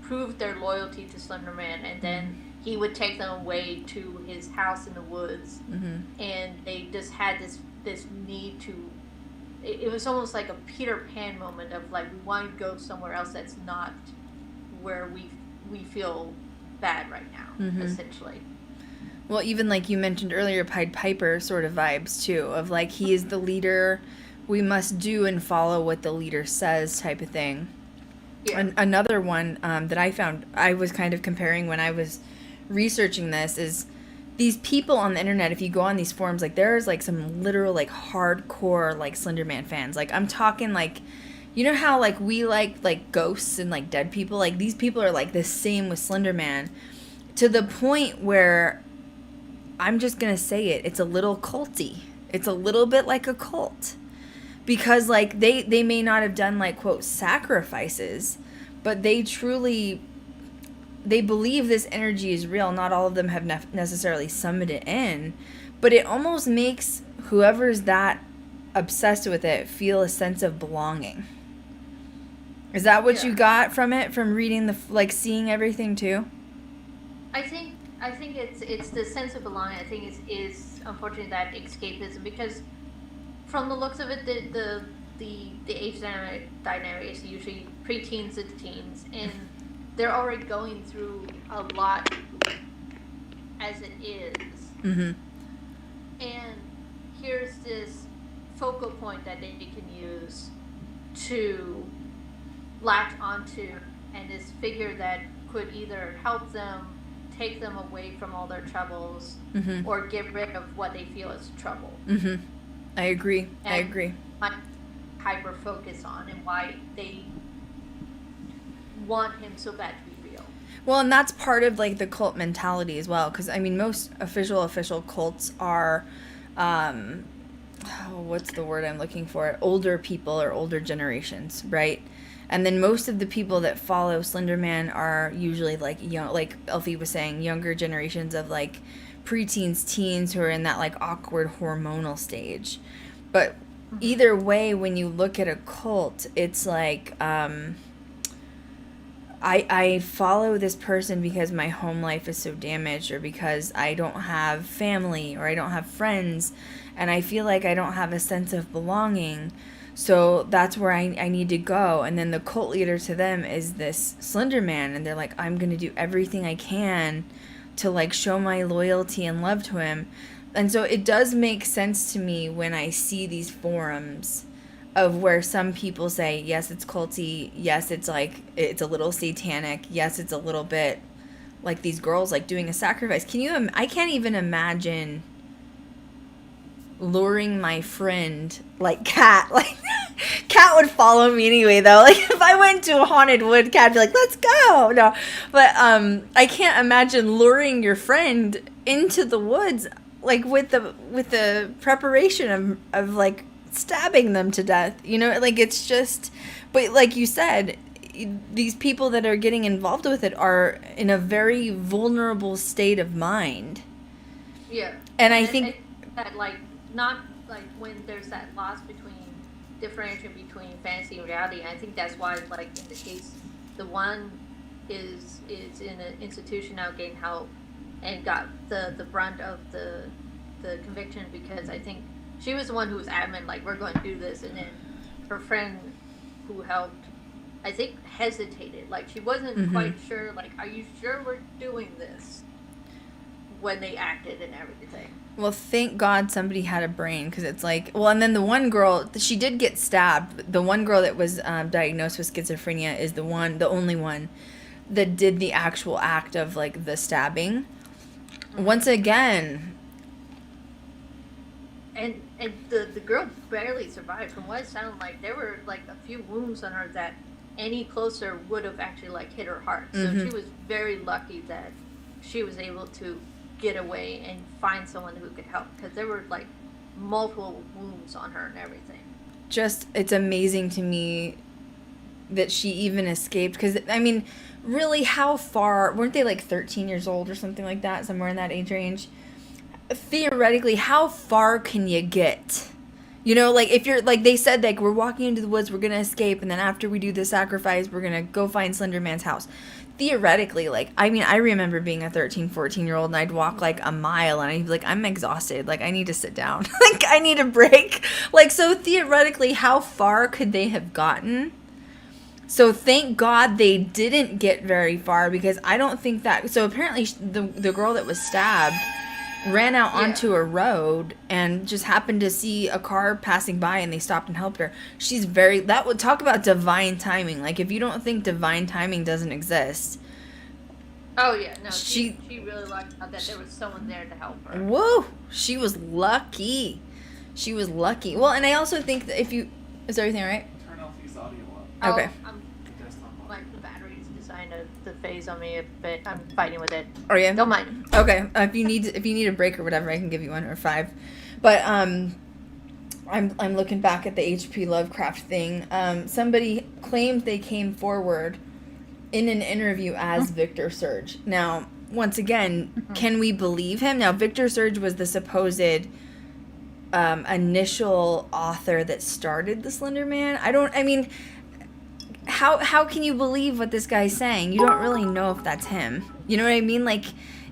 proved their loyalty to Slender Man, and then he would take them away to his house in the woods, and they just had this need to. It was almost like a Peter Pan moment of, like, we want to go somewhere else that's not where we feel bad right now, essentially. Well, even like you mentioned earlier, Pied Piper sort of vibes too, of like he is the leader. We must do and follow what the leader says type of thing. Yeah. Another one that I found, I was kind of comparing when I was researching this, is these people on the internet, if you go on these forums, like there's like some literal like hardcore like Slender Man fans. Like I'm talking like, you know how like we like ghosts and like dead people? Like these people are like the same with Slender Man, to the point where I'm just going to say it, it's a little culty. It's a little bit like a cult. Because, like, they may not have done, like, quote, sacrifices, but they believe this energy is real. Not all of them have necessarily summoned it in, but it almost makes whoever's that obsessed with it feel a sense of belonging. Is that what you got from it, from reading seeing everything, too? I think it's the sense of belonging. I think it's unfortunate that escapism, because from the looks of it, the age dynamic is usually preteens to teens, and they're already going through a lot as it is. And here's this focal point that they can use to latch onto, and this figure that could either help them, take them away from all their troubles, or get rid of what they feel is trouble. I agree. And I agree. Hyper focus on, and why they want him so bad to be real. Well, and that's part of like the cult mentality as well, because I mean most official cults are what's the word I'm looking for? Older people or older generations, right? And then most of the people that follow Slender Man are usually like young, like Eilfie was saying, younger generations of like preteens, teens who are in that like awkward hormonal stage. But either way, when you look at a cult, it's like I follow this person because my home life is so damaged, or because I don't have family, or I don't have friends, and I feel like I don't have a sense of belonging. So that's where I need to go. And then the cult leader to them is this Slender Man, and they're like, I'm going to do everything I can to like show my loyalty and love to him. And so it does make sense to me when I see these forums of where some people say, yes, it's culty, yes, it's like, it's a little satanic, yes, it's a little bit like these girls like doing a sacrifice. I can't even imagine luring my friend, like Cat, like Cat would follow me anyway though. Like if I went to a haunted wood, Cat would be like, let's go. No, but I can't imagine luring your friend into the woods, like with the preparation of like stabbing them to death, you know, like it's just, but like you said, these people that are getting involved with it are in a very vulnerable state of mind. Yeah. And I think that, like, not like when there's that loss between differentiation between fantasy and reality. I think that's why, like, in the case, the one is in an institution now getting help and got the brunt of the conviction, because I think she was the one who was adamant, like, we're going to do this, and then her friend who helped, I think, hesitated. Like, she wasn't quite sure, like, are you sure we're doing this? When they acted and everything. Well, thank God somebody had a brain, because it's like, well, and then the one girl, she did get stabbed. The one girl that was diagnosed with schizophrenia is the only one that did the actual act of, like, the stabbing. Once again. And the girl barely survived. From what it sounded like, there were, like, a few wounds on her that any closer would have actually, like, hit her heart. So she was very lucky that she was able to get away and find someone who could help, because there were, like, multiple wounds on her and everything. Just, it's amazing to me that she even escaped, because, I mean, really, how far, weren't they, like, 13 years old or something like that, somewhere in that age range? Theoretically, how far can you get? You know, like, if you're, like, they said, like, we're walking into the woods, we're gonna escape, and then after we do the sacrifice, we're gonna go find Slender Man's house. Theoretically, like, I mean, I remember being a 13, 14-year-old, and I'd walk, like, a mile, and I'd be like, I'm exhausted. Like, I need to sit down. Like, I need a break. Like, so theoretically, how far could they have gotten? So thank God they didn't get very far, because I don't think that... So apparently, the girl that was stabbed ran out onto a road and just happened to see a car passing by, and they stopped and helped her. She's very... That would talk about divine timing. Like, if you don't think divine timing doesn't exist... Oh, yeah. No, she really lucked out that there was someone there to help her. Whoa! She was lucky. She was lucky. Well, and I also think that if you... Is everything all right? Turn Eilfie's audio up. Okay. Like, the battery's designed to phase on me a bit. I'm fighting with it. Are you? Don't mind. Okay. If you need a break or whatever, I can give you one, or 5. But I'm looking back at the H.P. Lovecraft thing. Somebody claimed they came forward in an interview as Victor Surge. Now, once again, can we believe him? Now, Victor Surge was the supposed initial author that started the Slender Man. How can you believe what this guy's saying? You don't really know if that's him. You know what I mean? Like,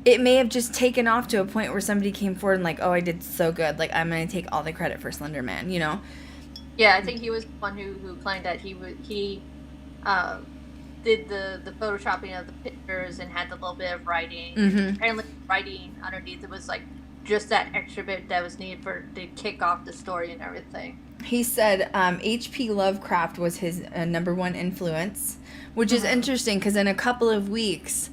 it may have just taken off to a point where somebody came forward and like, oh, I did so good. Like, I'm going to take all the credit for Slender Man, you know? Yeah, I think he was the one who claimed that he did the photoshopping of the pictures and had the little bit of writing. Apparently, writing underneath it was like just that extra bit that was needed to kick off the story and everything. He said H.P. Lovecraft was his number one influence, which is interesting because in a couple of weeks,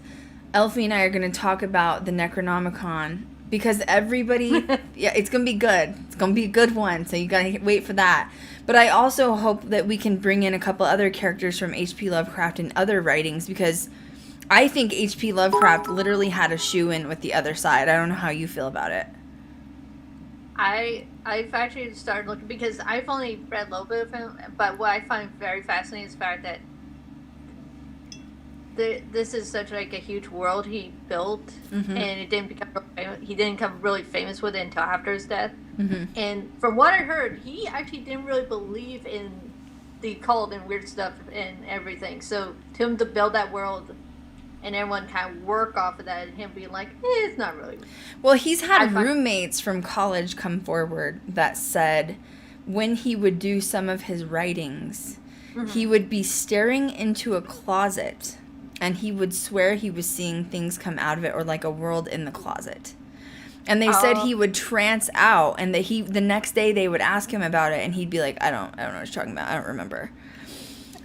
Eilfie and I are going to talk about the Necronomicon, because everybody, yeah, it's going to be good. It's going to be a good one, so you got to wait for that. But I also hope that we can bring in a couple other characters from H.P. Lovecraft and other writings, because I think H.P. Lovecraft literally had a shoe-in with the other side. I don't know how you feel about it. I've actually started looking, because I've only read a little bit of him, but what I find very fascinating is the fact that this is such like a huge world he built, and it didn't he didn't become really famous with it until after his death. And from what I heard, he actually didn't really believe in the occult and weird stuff and everything. So to him to build that world and everyone kind of work off of that, and him being like, it's not really. Well, he's had roommates from college come forward that said when he would do some of his writings, he would be staring into a closet and he would swear he was seeing things come out of it, or like a world in the closet. And they said he would trance out, and that the next day they would ask him about it, and he'd be like, I don't know what you're talking about. I don't remember.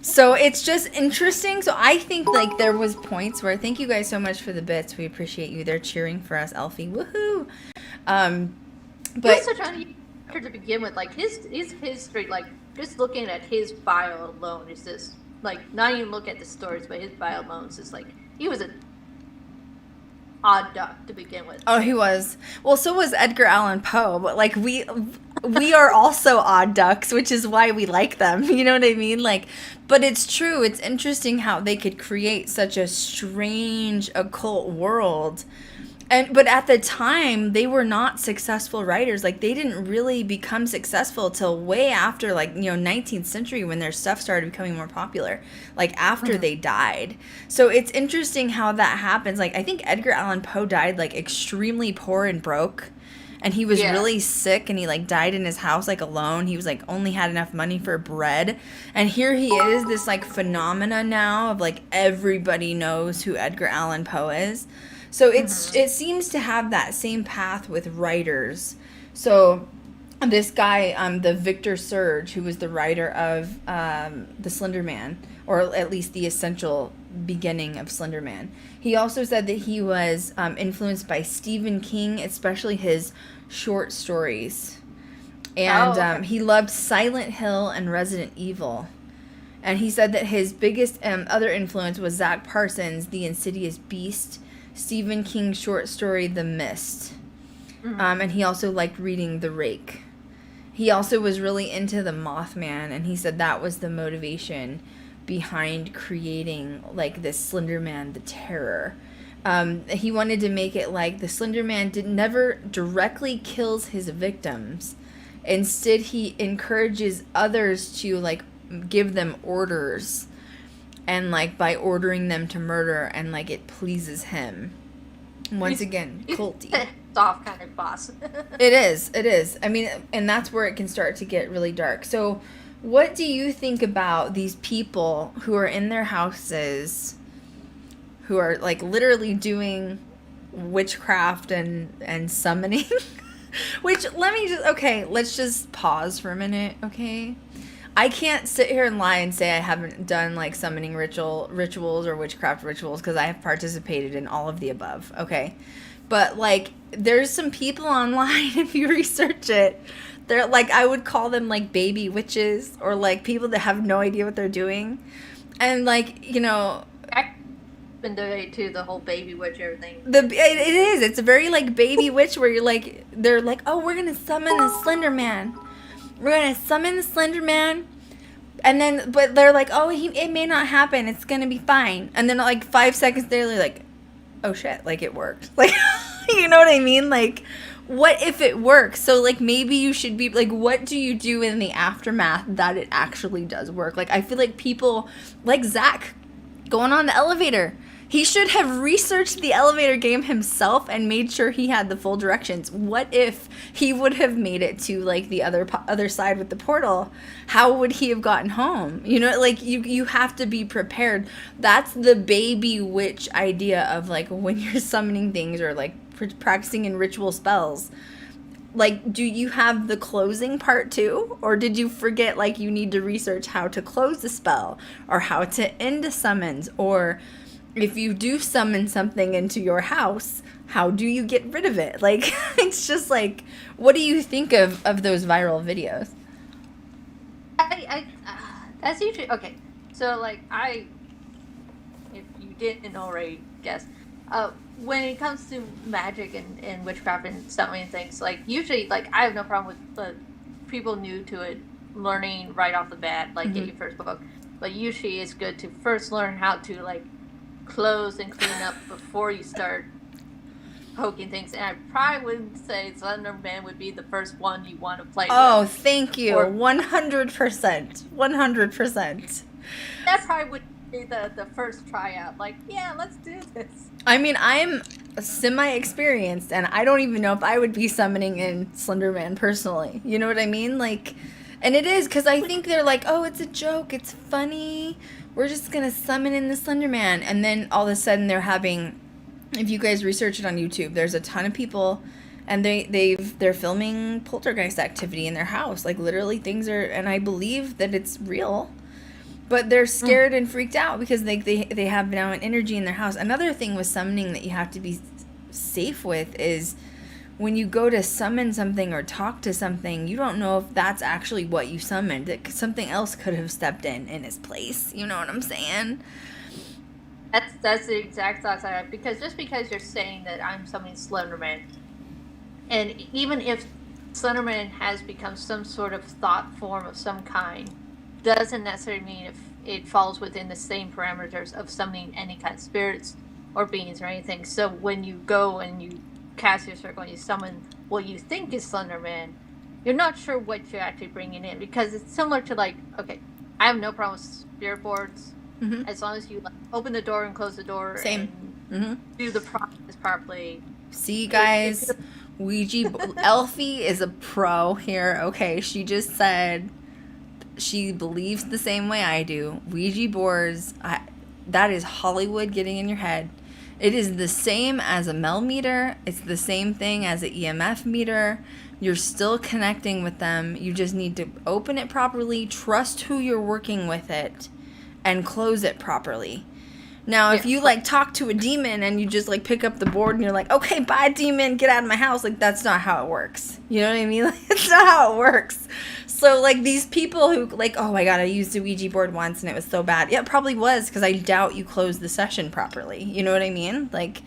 So it's just interesting. So I think like there was points where, thank you guys so much for the bits. We appreciate you. They're cheering for us, Eilfie. Woohoo! But You're also trying to use character to begin with, like his history, like just looking at his bio alone is just like not even look at the stories, but his bio alone is just like he was an odd duck to begin with. Oh, he was. Well, so was Edgar Allan Poe, but like we are also odd ducks, which is why we like them. You know what I mean? Like, but it's true. It's interesting how they could create such a strange occult world. But at the time, they were not successful writers. Like, they didn't really become successful till way after, like, 19th century when their stuff started becoming more popular. Like, after they died. So it's interesting how that happens. Like, I think Edgar Allan Poe died, like, extremely poor and broke. And he was really sick, and he, like, died in his house, like, alone. He was, like, only had enough money for bread. And here he is, this, like, phenomena now of, like, everybody knows who Edgar Allan Poe is. So it seems to have that same path with writers. So this guy, the Victor Surge, who was the writer of the Slender Man, or at least the essential beginning of Slender Man, he also said that he was influenced by Stephen King, especially his short stories. And he loved Silent Hill and Resident Evil. And he said that his biggest other influence was Zach Parsons' The Insidious Beast, Stephen King's short story, The Mist. And he also liked reading The Rake. He also was really into the Mothman, and he said that was the motivation behind creating, like, this Slender Man, the Terror. He wanted to make it like the Slender Man never directly kills his victims. Instead, he encourages others to, like, give them orders. And, like, by ordering them to murder, and, like, it pleases him. Once again, culty. Soft kind of boss. It is. I mean, and that's where it can start to get really dark. So, what do you think about these people who are in their houses, who are, like, literally doing witchcraft and summoning? Which, let's just pause for a minute, okay? I can't sit here and lie and say I haven't done, like, summoning rituals or witchcraft rituals, because I have participated in all of the above, okay? But, like, there's some people online, if you research it, they're, like, I would call them, like, baby witches, or, like, people that have no idea what they're doing. And, like, I've been doing to the whole baby witch everything. It is. It's a very, like, baby witch where you're, like, they're like, oh, we're going to summon the Slender Man. We're going to summon the Slender Man, and then, but they're like, oh, it may not happen. It's going to be fine. And then, like, 5 seconds later, they're like, oh, shit, like, it worked. Like, you know what I mean? Like, what if it works? So, like, maybe you should be, like, what do you do in the aftermath that it actually does work? Like, I feel like people, like Zach, going on the elevator. He should have researched the elevator game himself and made sure he had the full directions. What if he would have made it to, like, the other side with the portal? How would he have gotten home? You know, like, you have to be prepared. That's the baby witch idea of, like, when you're summoning things or, like, practicing in ritual spells. Like, do you have the closing part too? Or did you forget, like, you need to research how to close the spell or how to end a summons, or if you do summon something into your house, how do you get rid of it? Like, it's just like, what do you think of those viral videos? That's usually, okay, so, like, if you didn't already guess, when it comes to magic and witchcraft and summoning things, like, usually, like, I have no problem with people new to it learning right off the bat, like, get your first book, but usually it's good to first learn how to, like, close and clean up before you start poking things. And I probably wouldn't say Slender Man would be the first one you want to play with. Oh, thank you. 100%. 100%. That probably would be the first tryout. Like, yeah, let's do this. I mean, I'm semi-experienced, and I don't even know if I would be summoning in Slender Man personally. You know what I mean? Like, and it is, because I think they're like, oh, it's a joke. It's funny. We're just going to summon in the Slender Man. And then all of a sudden they're having, if you guys research it on YouTube, there's a ton of people, and they're filming poltergeist activity in their house. Like, literally things are, and I believe that it's real, but they're scared and freaked out because they have now an energy in their house. Another thing with summoning that you have to be safe with is when you go to summon something or talk to something, you don't know if that's actually what you summoned. Something else could have stepped in its place. You know what I'm saying? That's the exact thoughts I have. Because just because you're saying that I'm summoning Slenderman, and even if Slenderman has become some sort of thought form of some kind, doesn't necessarily mean if it falls within the same parameters of summoning any kind of spirits or beings or anything. So when you go and you cast your circle and you summon what you think is Slenderman, you're not sure what you're actually bringing in, because it's similar to, like, okay, I have no problem with spirit boards, as long as you, like, open the door and close the door and do the process properly. See, guys, Eilfie is a pro here. Okay, she just said she believes the same way I do. Ouija boards, that is Hollywood getting in your head. It is the same as a Mel meter. It's the same thing as an EMF meter. You're still connecting with them. You just need to open it properly, trust who you're working with it, and close it properly. Now, if you, like, talk to a demon and you just, like, pick up the board and you're like, okay, bye, demon, get out of my house. Like, that's not how it works. You know what I mean? Like, it's not how it works. So, like, these people who, like, oh, my God, I used a Ouija board once and it was so bad. Yeah, it probably was, because I doubt you closed the session properly. You know what I mean? Like,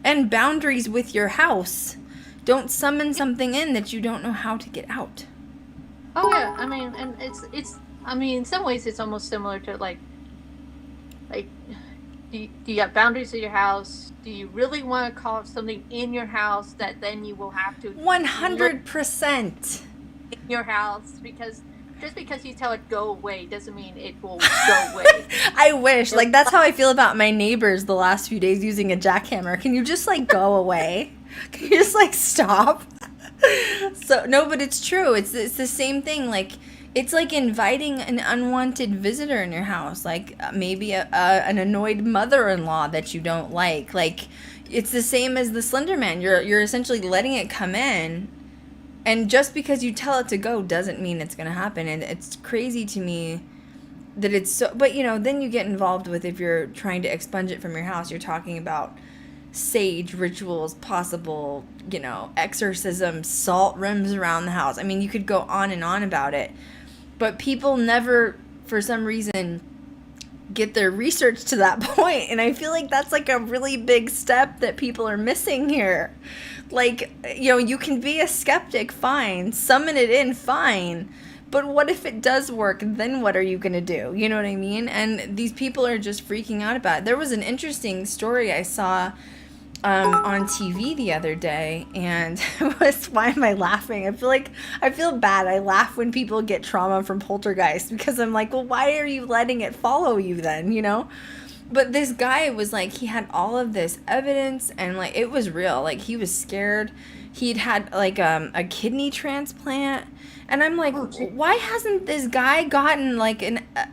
and boundaries with your house. Don't summon something in that you don't know how to get out. Oh, yeah. I mean, and it's I mean, in some ways it's almost similar to, like, do you have boundaries of your house? Do you really want to call something in your house that then you will have to 100% in your house? Because just because you tell it go away doesn't mean it will go away. I wish. Like, that's how I feel about my neighbors the last few days using a jackhammer. Can you just, like, go away? Can you just, like, stop? So, no, but it's true. It's the same thing. Like, it's like inviting an unwanted visitor in your house, like maybe an annoyed mother-in-law that you don't like. Like, it's the same as the Slender Man. You're essentially letting it come in, and just because you tell it to go doesn't mean it's going to happen. And it's crazy to me that it's so. But, you know, then you get involved with, if you're trying to expunge it from your house, you're talking about sage rituals, possible, you know, exorcisms, salt rims around the house. I mean, you could go on and on about it. But people never, for some reason, get their research to that point. And I feel like that's, like, a really big step that people are missing here. Like, you know, you can be a skeptic, fine. Summon it in, fine. But what if it does work? Then what are you going to do? You know what I mean? And these people are just freaking out about it. There was an interesting story I saw on TV the other day, and it was, why am I laughing? I feel bad. I laugh when people get trauma from poltergeist, because I'm like, well, why are you letting it follow you then, you know? But this guy was like, he had all of this evidence, and, like, it was real. Like, he was scared. He'd had, like, a kidney transplant. And I'm like, why hasn't this guy gotten, like,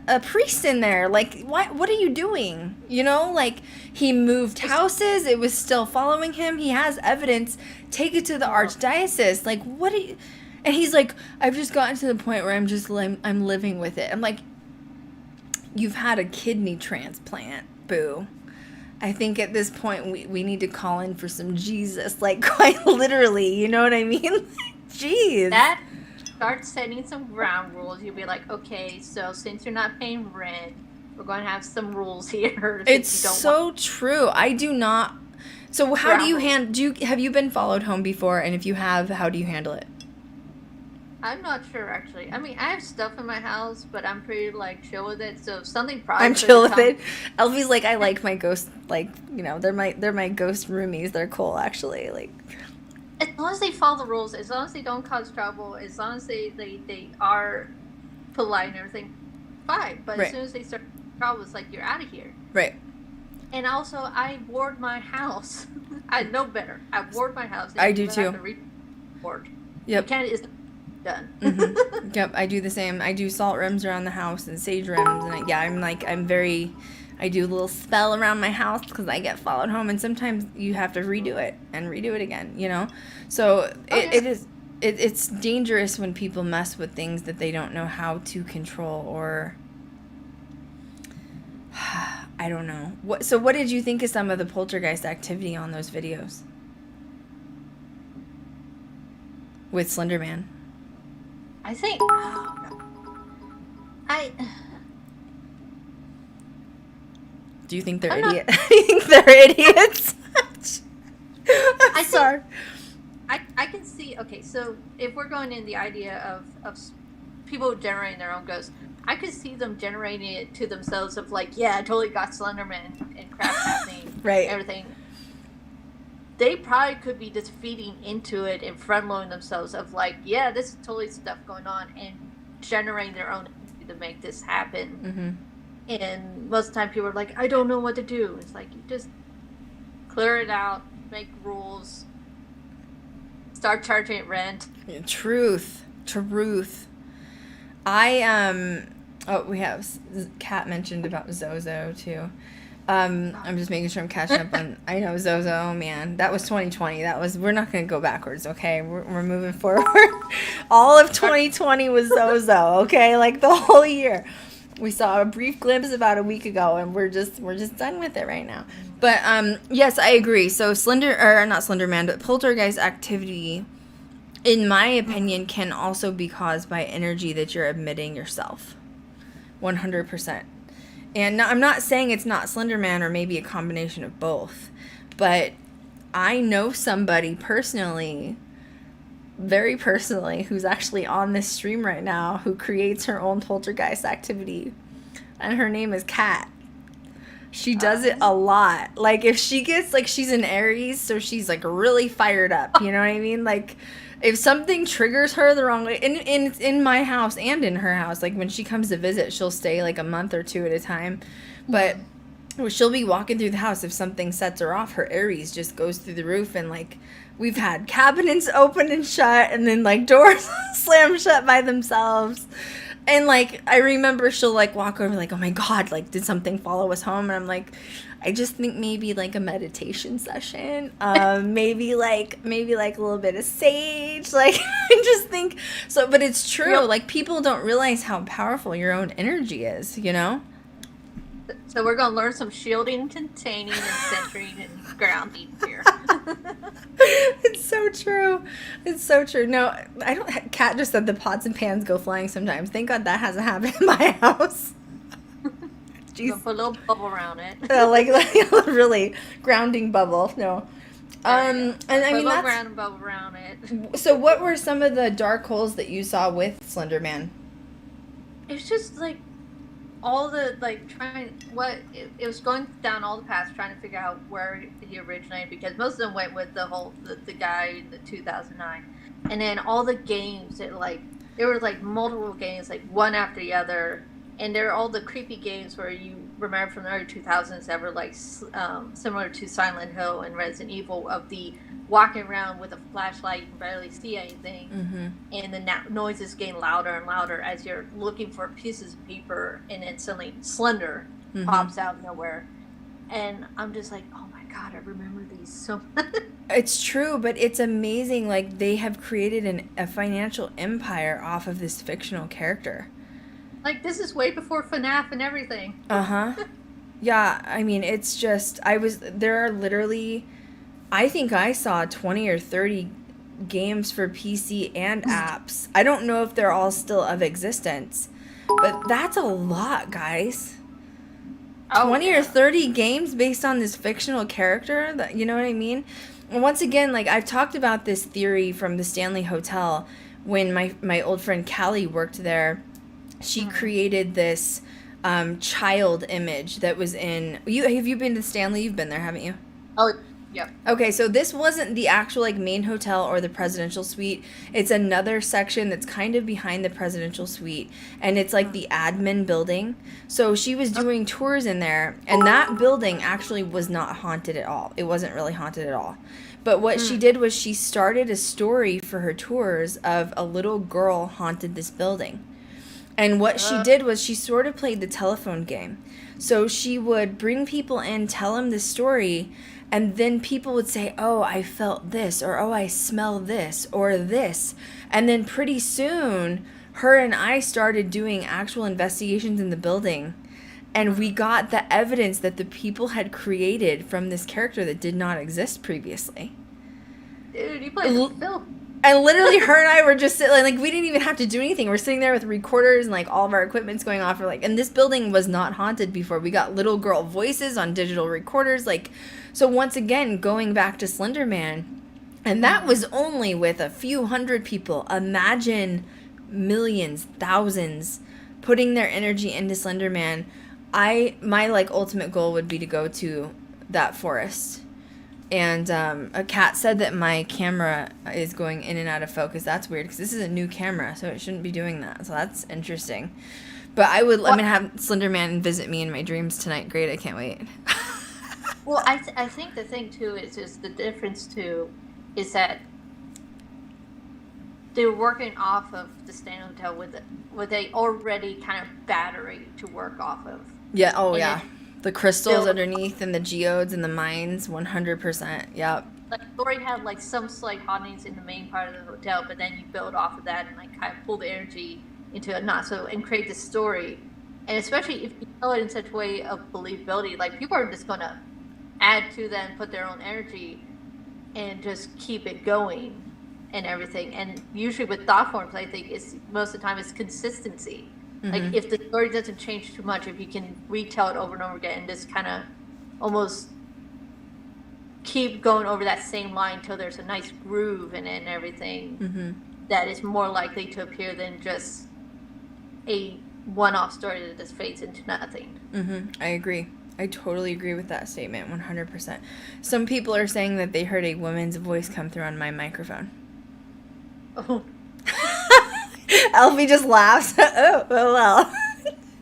a priest in there? Like, what are you doing? You know, like, he moved houses. It was still following him. He has evidence. Take it to the archdiocese. Like, what do you... And he's like, I've just gotten to the point where I'm living with it. I'm like, you've had a kidney transplant, boo. I think at this point we need to call in for some Jesus, like, quite literally, you know what I mean? Jeez. That starts setting some ground rules. You'll be like, okay, so since you're not paying rent, we're going to have some rules here. It's so true. I do not. So how do you have you been followed home before? And if you have, how do you handle it? I'm not sure, actually. I mean, I have stuff in my house, but I'm pretty, like, chill with it. So if something probably... I'm chill with it. Eilfie's like, I like my ghost, like, you know, they're my ghost roomies. They're cool, actually. Like, as long as they follow the rules, as long as they don't cause trouble, as long as they are polite and everything, fine. But as soon as they start trouble, it's like, you're out of here. Right. And also, I ward my house. I know better. I ward my house. I do too. Ward. Yep. You can't... done. Mm-hmm. Yep, I do the same. I do salt rims around the house and sage rims, and I do a little spell around my house because I get followed home, and sometimes you have to redo it again, you know? So it's dangerous when people mess with things that they don't know how to control, or I don't know. What did you think of some of the poltergeist activity on those videos? with Slender Man? I think. Do you think they're idiots? You think they're idiots? I'm sorry. I can see. Okay, so if we're going in the idea of people generating their own ghosts, I could see them generating it to themselves of like, yeah, I totally got Slenderman and crap happening, right? Everything. They probably could be just feeding into it and front-loading themselves of like, yeah, this is totally stuff going on, and generating their own energy to make this happen. Mm-hmm. And most of the time people are like, I don't know what to do. It's like, you just clear it out, make rules, start charging it rent. Truth. We have Kat mentioned about Zozo too. I'm just making sure I'm catching up on. I know Zozo. Oh man, that was 2020. We're not going to go backwards. Okay, we're moving forward. All of 2020 was Zozo. Okay, like the whole year. We saw a brief glimpse about a week ago, and we're just done with it right now. But yes, I agree. So not Slender Man, but poltergeist activity, in my opinion, can also be caused by energy that you're emitting yourself. 100%. And I'm not saying it's not Slender Man or maybe a combination of both, but I know somebody personally, very personally, who's actually on this stream right now, who creates her own poltergeist activity, and her name is Kat. She does it a lot. Like, if she gets, like, she's an Aries, so she's, like, really fired up, you know what I mean? Like, if something triggers her the wrong way, and it's in my house and in her house, like, when she comes to visit, she'll stay, like, a month or two at a time, but she'll be walking through the house. If something sets her off, her Aries just goes through the roof, and, like, we've had cabinets open and shut, and then, like, doors slam shut by themselves. And, like, I remember she'll, like, walk over, like, oh, my God, like, did something follow us home? And I'm like, I just think maybe, like, a meditation session. Maybe, like, a little bit of sage. Like, I just think, so, but it's true. Yep. Like, people don't realize how powerful your own energy is, you know? So we're going to learn some shielding, containing, and centering, and grounding here. It's so true. It's so true. No, I don't. Kat just said the pots and pans go flying sometimes. Thank God that hasn't happened in my house. Jeez. Put a little bubble around it. like really grounding bubble. No. And I mean that's ground bubble around it. So what were some of the dark holes that you saw with Slender Man? It's just like all the it was going down all the paths trying to figure out where he originated, because most of them went with the guy in the 2009, and then all the games that there were like multiple games, like one after the other, and they're all the creepy games where you remember from the early 2000s that were like similar to Silent Hill and Resident Evil, of the walking around with a flashlight, you can barely see anything, and the noises getting louder and louder as you're looking for pieces of paper, and then suddenly Slender pops out of nowhere, and I'm just like, oh my God, I remember these so much. It's true, but it's amazing. Like, they have created a financial empire off of this fictional character. Like, this is way before FNAF and everything. Yeah, I mean, it's just, there are literally, I think I saw 20 or 30 games for PC and apps. I don't know if they're all still of existence, but that's a lot, guys. 20 or 30 games based on this fictional character, that, you know what I mean? And once again, like, I've talked about this theory from the Stanley Hotel when my old friend Callie worked there. She created this child image that was in... Have you been to Stanley? You've been there, haven't you? Oh, yep. Okay, so this wasn't the actual, like, main hotel or the presidential suite. It's another section that's kind of behind the presidential suite, and it's, like, the admin building. So she was doing tours in there, and that building actually was not haunted at all. It wasn't really haunted at all. But what she did was she started a story for her tours of a little girl haunted this building. And what she did was she sort of played the telephone game. So she would bring people in, tell them the story, and then people would say, oh, I felt this, or oh, I smell this, or this. And then pretty soon, her and I started doing actual investigations in the building, and we got the evidence that the people had created from this character that did not exist previously. Dude, you played Phil. And literally her and I were just sitting, like, we didn't even have to do anything. We're sitting there with recorders and, like, all of our equipment's going off. We're like, and this building was not haunted before. We got little girl voices on digital recorders. Like, so once again, going back to Slender Man, and that was only with a few hundred people. Imagine millions, thousands putting their energy into Slender Man. My, like, ultimate goal would be to go to that forest. And a cat said that my camera is going in and out of focus. That's weird because this is a new camera, so it shouldn't be doing that. So that's interesting. But I'm going to have Slender Man visit me in my dreams tonight. Great, I can't wait. Well, I think the thing, too, is just the difference, too, is that they're working off of the Stand Hotel with a already kind of battery to work off of. Yeah, yeah. The crystals underneath and the geodes and the mines, 100%. Yep. Like, Lori had, like, some slight hauntings in the main part of the hotel, but then you build off of that and, like, kind of pull the energy into a knot, and create this story. And especially if you tell it in such a way of believability, like, people are just going to add to that and put their own energy and just keep it going and everything. And usually with thought forms, I think, most of the time it's consistency. Mm-hmm. Like, if the story doesn't change too much, if you can retell it over and over again and just kind of almost keep going over that same line until there's a nice groove in it and everything, mm-hmm. that is more likely to appear than just a one-off story that just fades into nothing. Mm-hmm. I agree. I totally agree with that statement, 100%. Some people are saying that they heard a woman's voice come through on my microphone. Oh. Eilfie just laughs. Oh, well.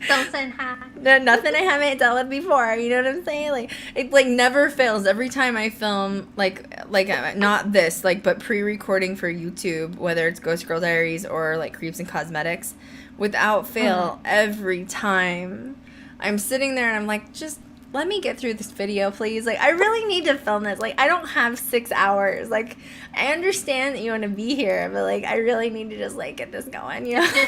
Something happened. No, nothing I haven't dealt with before. You know what I'm saying? Like, it, like, never fails. Every time I film, like not this, like, but pre-recording for YouTube, whether it's Ghost Girl Diaries or, like, Creeps and Cosmetics, without fail, every time I'm sitting there and I'm like, just let me get through this video, please. Like, I really need to film this. Like, I don't have 6 hours. Like, I understand that you want to be here, but, like, I really need to just, like, get this going, you know?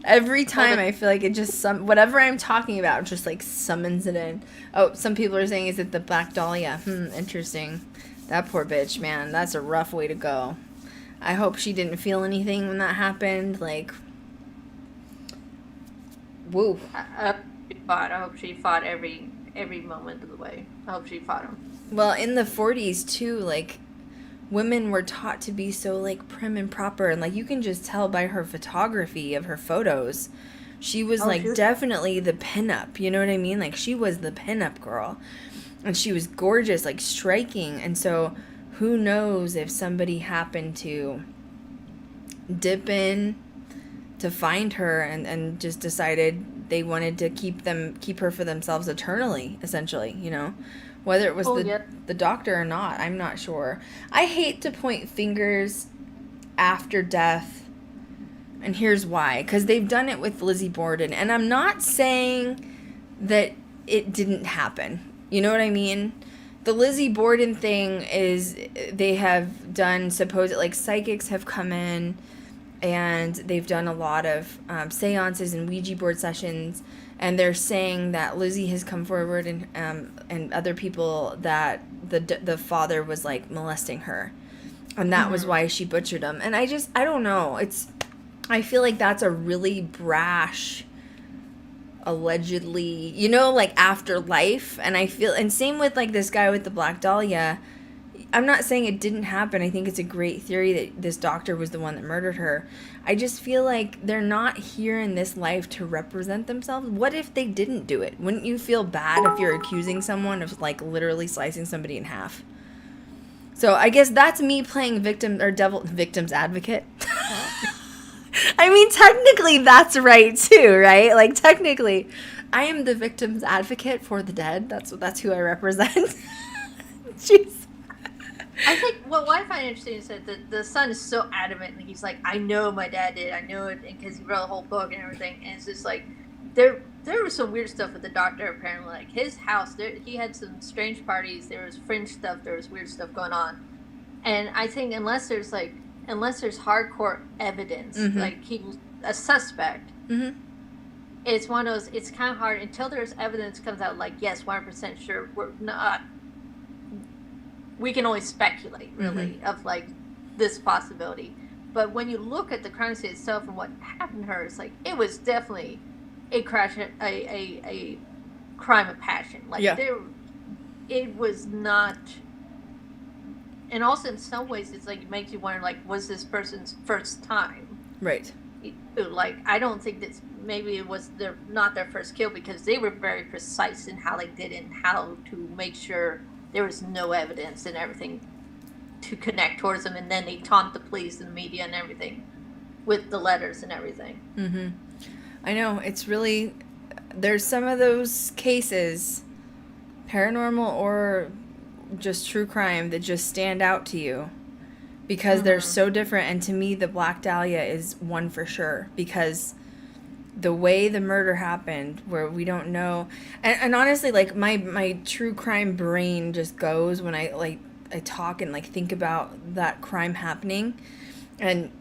Every time I feel like it just, whatever I'm talking about just, like, summons it in. Oh, some people are saying, is it the Black Dahlia? Interesting. That poor bitch, man. That's a rough way to go. I hope she didn't feel anything when that happened. Like, woo. I hope she fought every moment of the way. I hope she fought him. Well, in the 40s, too, like, women were taught to be so, like, prim and proper. And, like, you can just tell by her photography of her photos. She was, definitely the pinup. You know what I mean? Like, she was the pinup girl. And she was gorgeous, like, striking. And so, who knows if somebody happened to dip in to find her and just decided they wanted to keep her for themselves eternally, essentially, you know, whether it was the doctor or not. I'm not sure. I hate to point fingers after death, and here's why, because they've done it with Lizzie Borden, and I'm not saying that it didn't happen, you know what I mean? The Lizzie Borden thing is, they have done like, psychics have come in and they've done a lot of seances and Ouija board sessions, and they're saying that Lizzie has come forward and other people that the father was, like, molesting her, and that was why she butchered him. And I don't know. I feel like that's a really brash, allegedly, you know, like, afterlife. And same with, like, this guy with the Black Dahlia. I'm not saying it didn't happen. I think it's a great theory that this doctor was the one that murdered her. I just feel like they're not here in this life to represent themselves. What if they didn't do it? Wouldn't you feel bad if you're accusing someone of, like, literally slicing somebody in half? So I guess that's me playing victim's advocate. I mean, technically that's right too, right? Like, technically, I am the victim's advocate for the dead. That's who I represent. Jeez. I think what I find interesting is that the son is so adamant. Like, he's like, I know my dad did. I know it because he wrote a whole book and everything. And it's just like, there was some weird stuff with the doctor, apparently. Like, his house, he had some strange parties. There was fringe stuff. There was weird stuff going on. And I think unless there's hardcore evidence, like, he was a suspect, it's one of those, it's kind of hard until there's evidence comes out, like, yes, 100% sure, we're not. We can only speculate, really, of, like, this possibility. But when you look at the crime scene itself and what happened to her, it's like it was definitely a crime of passion. Like it was not. And also, in some ways, it's like it makes you wonder, like, was this person's first time? Right. Like, I don't think that maybe it was not their first kill, because they were very precise in how they did it and how to make sure there was no evidence and everything to connect towards them. And then they taunt the police and the media and everything with the letters and everything. Mm-hmm. I know. It's really... There's some of those cases, paranormal or just true crime, that just stand out to you because they're so different. And to me, the Black Dahlia is one for sure, because the way the murder happened, where we don't know, and honestly, like my true crime brain just goes when I talk and like think about that crime happening. And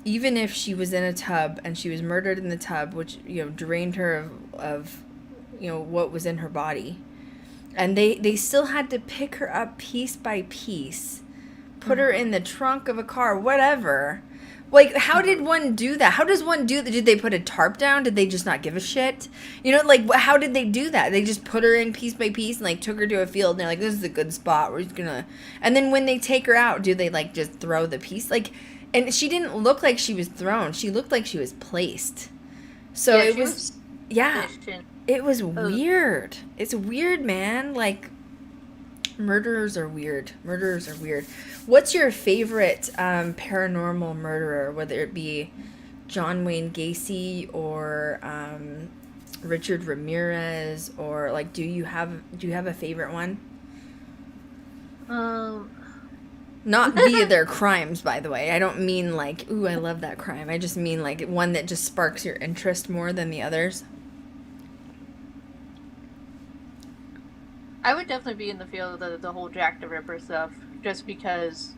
even if she was in a tub and she was murdered in the tub, which, you know, drained her of you know, what was in her body, and they still had to pick her up piece by piece, put her in the trunk of a car, whatever. Like, how did one do that? How does one do that? Did they put a tarp down? Did they just not give a shit? You know, like, how did they do that? They just put her in piece by piece and, like, took her to a field, and they're like, this is a good spot. We're just gonna... And then when they take her out, do they, like, just throw the piece? Like, and she didn't look like she was thrown. She looked like she was placed. So it was... Yeah. It was weird. It's weird, man. Like, murderers are weird. Murderers are weird. What's your favorite paranormal murderer, whether it be John Wayne Gacy or Richard Ramirez, or like, do you have a favorite one? Not via their crimes, by the way. I don't mean like, ooh, I love that crime. I just mean like one that just sparks your interest more than the others. I would definitely be in the field of the whole Jack the Ripper stuff, just because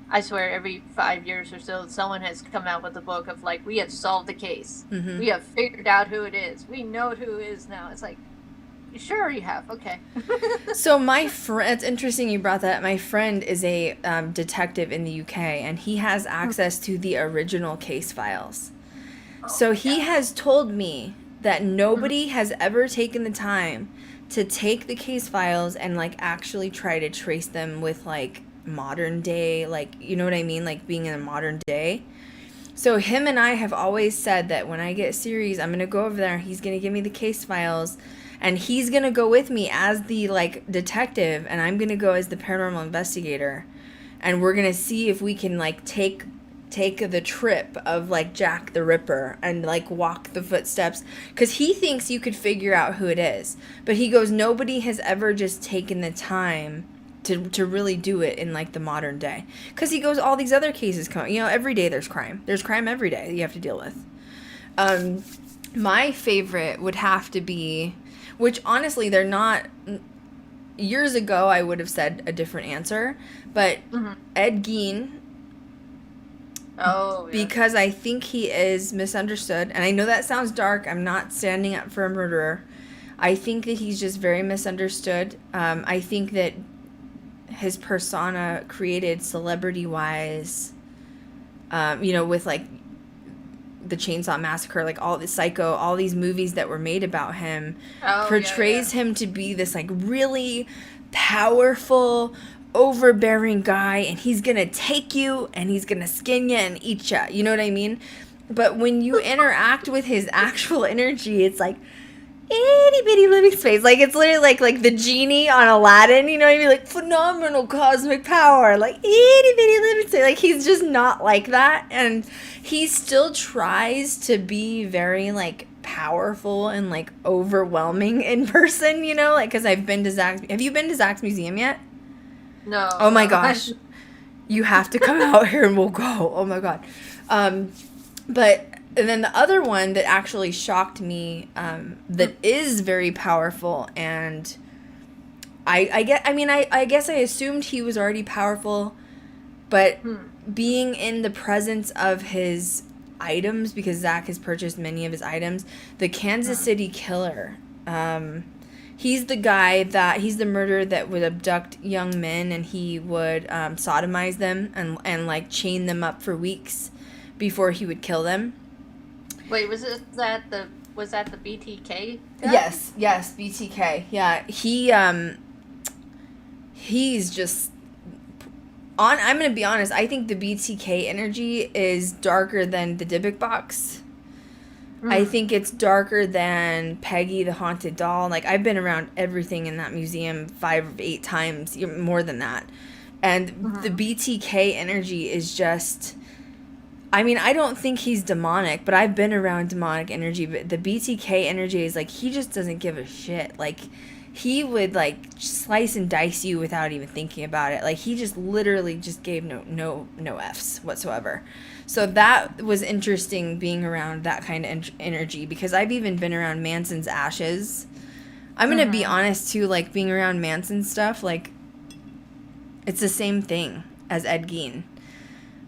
I swear every 5 years or so, someone has come out with a book of like, we have solved the case. We have figured out who it is. We know who it is now. It's like, sure you have. Okay. So my friend, it's interesting you brought that. My friend is a detective in the UK, and he has access to the original case files. So he has told me that nobody has ever taken the time to take the case files and like actually try to trace them with like modern day, like, you know what I mean? Like being in a modern day. So him and I have always said that when I get a series, I'm going to go over there. He's going to give me the case files, and he's going to go with me as the like detective, and I'm going to go as the paranormal investigator. And we're going to see if we can like take the trip of like Jack the Ripper and like walk the footsteps, because he thinks you could figure out who it is, but he goes, nobody has ever just taken the time to really do it in like the modern day, because he goes, all these other cases come, you know, every day there's crime every day that you have to deal with. My favorite would have to be, which honestly they're not, years ago I would have said a different answer, but Ed Gein. Oh, yeah. Because I think he is misunderstood. And I know that sounds dark. I'm not standing up for a murderer. I think that he's just very misunderstood. I think that his persona created celebrity-wise, you know, with like the Chainsaw Massacre, like all the Psycho, all these movies that were made about him, portrays him to be this like really powerful, overbearing guy, and he's gonna take you and he's gonna skin you and eat you, you know what I mean? But when you interact with his actual energy, it's like itty bitty living space. Like it's literally like the genie on Aladdin, you know what I mean? Like phenomenal cosmic power, like itty bitty living space. Like he's just not like that, and he still tries to be very like powerful and like overwhelming in person, you know, like because I've been to Zach's. Have you been to Zach's museum yet? No. Oh my gosh. You have to come out here and we'll go. Oh my God. But and then the other one that actually shocked me, that is very powerful, and I guess I assumed he was already powerful, but being in the presence of his items, because Zach has purchased many of his items, the Kansas City Killer, He's the guy he's the murderer that would abduct young men, and he would sodomize them and like chain them up for weeks before he would kill them. Wait, was that the BTK guy? Yes, BTK. Yeah, he's just I'm going to be honest, I think the BTK energy is darker than the Dybbuk box. I think it's darker than Peggy the Haunted Doll. Like, I've been around everything in that museum 5 or 8 times, more than that. And the BTK energy is just, I mean, I don't think he's demonic, but I've been around demonic energy. But the BTK energy is like, he just doesn't give a shit. Like, he would, like, slice and dice you without even thinking about it. Like, he just literally just gave no Fs whatsoever. So that was interesting, being around that kind of energy, because I've even been around Manson's ashes. I'm going to be honest, too, like, being around Manson stuff, like, it's the same thing as Ed Gein.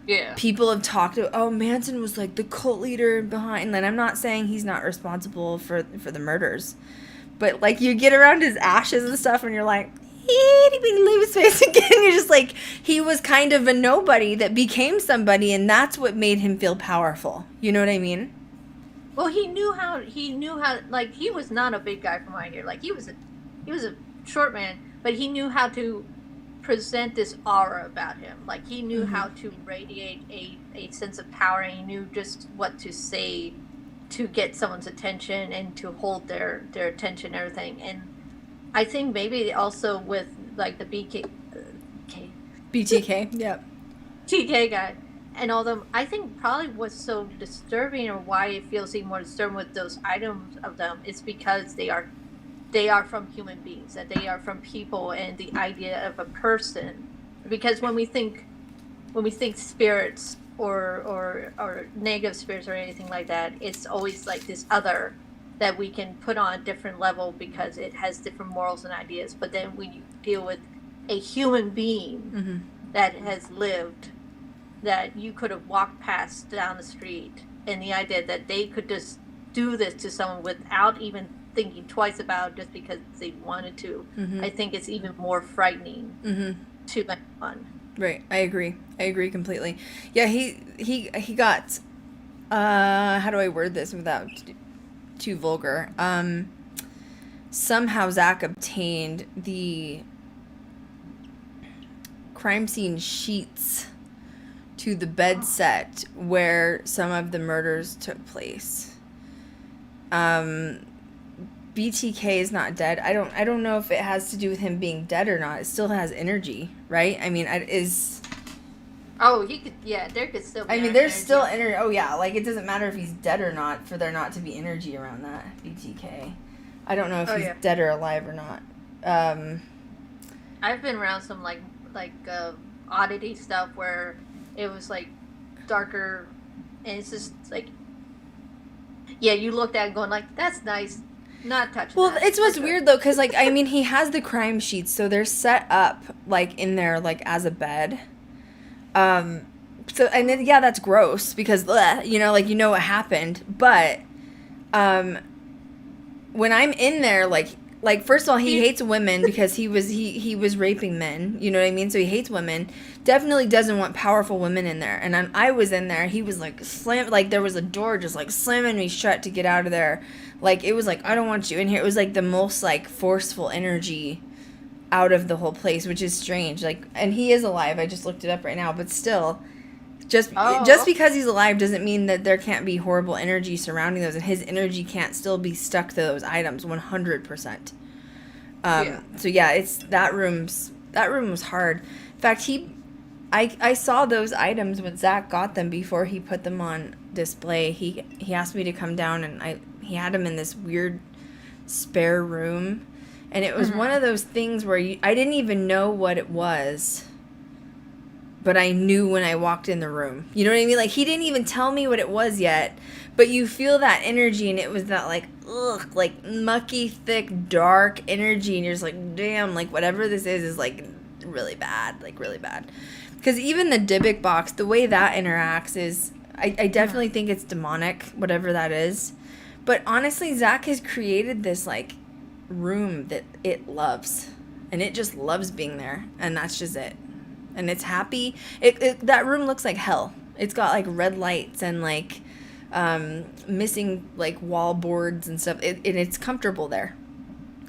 Yeah. People have talked about, oh, Manson was, like, the cult leader behind, and I'm not saying he's not responsible for the murders. But, like, you get around his ashes and stuff, and you're like, leave his face again. You're just like, he was kind of a nobody that became somebody, and that's what made him feel powerful. You know what I mean? Well, he knew how, like, he was not a big guy from my ear. Like, he was a short man, but he knew how to present this aura about him. Like, he knew how to radiate a sense of power, and he knew just what to say to get someone's attention and to hold their attention and everything. And I think maybe also with, like, the BTK, yeah. TK guy, and all them, I think probably what's so disturbing, or why it feels even more disturbing with those items of them, is because they are from human beings, that they are from people, and the idea of a person. Because when we think spirits or negative spirits or anything like that, it's always like this other that we can put on a different level because it has different morals and ideas. But then when you deal with a human being that has lived, that you could have walked past down the street, and the idea that they could just do this to someone without even thinking twice about it, just because they wanted to, I think it's even more frightening to anyone. Right, I agree completely. Yeah, he got, how do I word this without too vulgar? Somehow Zach obtained the crime scene sheets to the bed set where some of the murders took place. BTK is not dead. I don't know if it has to do with him being dead or not. It still has energy, right? I mean, Oh, he could. Yeah, there could still be. I mean, there's still energy. Oh yeah, like, it doesn't matter if he's dead or not for there not to be energy around that BTK. I don't know if he's dead or alive or not. I've been around some like oddity stuff where it was like darker, and it's just like, yeah, you looked at it going like, that's nice. Not touching. Well, it's what's weird though, because, like, I mean, he has the crime sheets, so they're set up like in there, like, as a bed. So, and then, yeah, that's gross because, you know, like, you know what happened. But when I'm in there, like first of all, he hates women because he was raping men. You know what I mean? So he hates women. Definitely doesn't want powerful women in there. And I was in there. He was like there was a door just like slamming me shut to get out of there. Like, it was like, I don't want you in here. It was like the most like forceful energy out of the whole place, which is strange. Like, and he is alive. I just looked it up right now, but still, just because he's alive doesn't mean that there can't be horrible energy surrounding those, and his energy can't still be stuck to those items 100%. So yeah, that room was hard. In fact, I saw those items when Zach got them before he put them on display. He asked me to come down, and he had them in this weird spare room. And it was one of those things where I didn't even know what it was, but I knew when I walked in the room. You know what I mean? Like, he didn't even tell me what it was yet, but you feel that energy, and it was that, like, like, mucky, thick, dark energy, and you're just like, damn, like, whatever this is, like, really bad, like, really bad. Because even the Dybbuk box, the way that interacts is, I definitely think it's demonic, whatever that is. But honestly, Zach has created this, like, room that it loves. And it just loves being there. And that's just it. And it's happy. That room looks like hell. It's got like red lights and like missing like wall boards and stuff. It's comfortable there.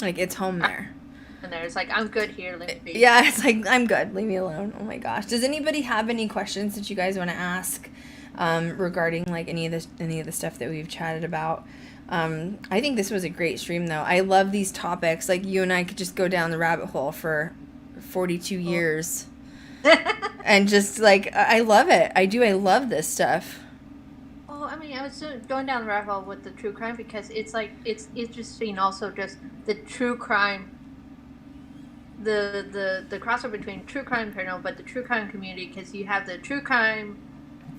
Like it's home there. And there's like, I'm good here, leave me be. Yeah, it's like, I'm good, leave me alone. Oh my gosh. Does anybody have any questions that you guys want to ask regarding like any of the stuff that we've chatted about? I think this was a great stream though. I love these topics. Like you and I could just go down the rabbit hole for 42 years. And just like, I love it. I love this stuff. Oh, I mean, I was going down the rabbit hole with the true crime because it's like, it's interesting also just the true crime, the crossover between true crime and paranormal, but the true crime community, because you have the true crime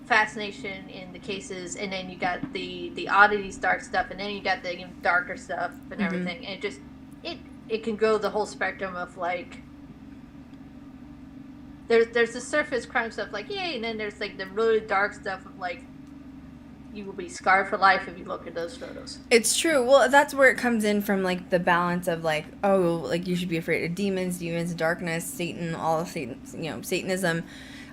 fascination in the cases, and then you got the oddities, dark stuff, and then you got the darker stuff and everything. And it can go the whole spectrum of like, there's the surface crime stuff like yay, and then there's like the really dark stuff of like, you will be scarred for life if you look at those photos. It's true. Well, that's where it comes in from, like the balance of like, oh, like you should be afraid of demons, darkness, Satan, all of Satan, Satanism.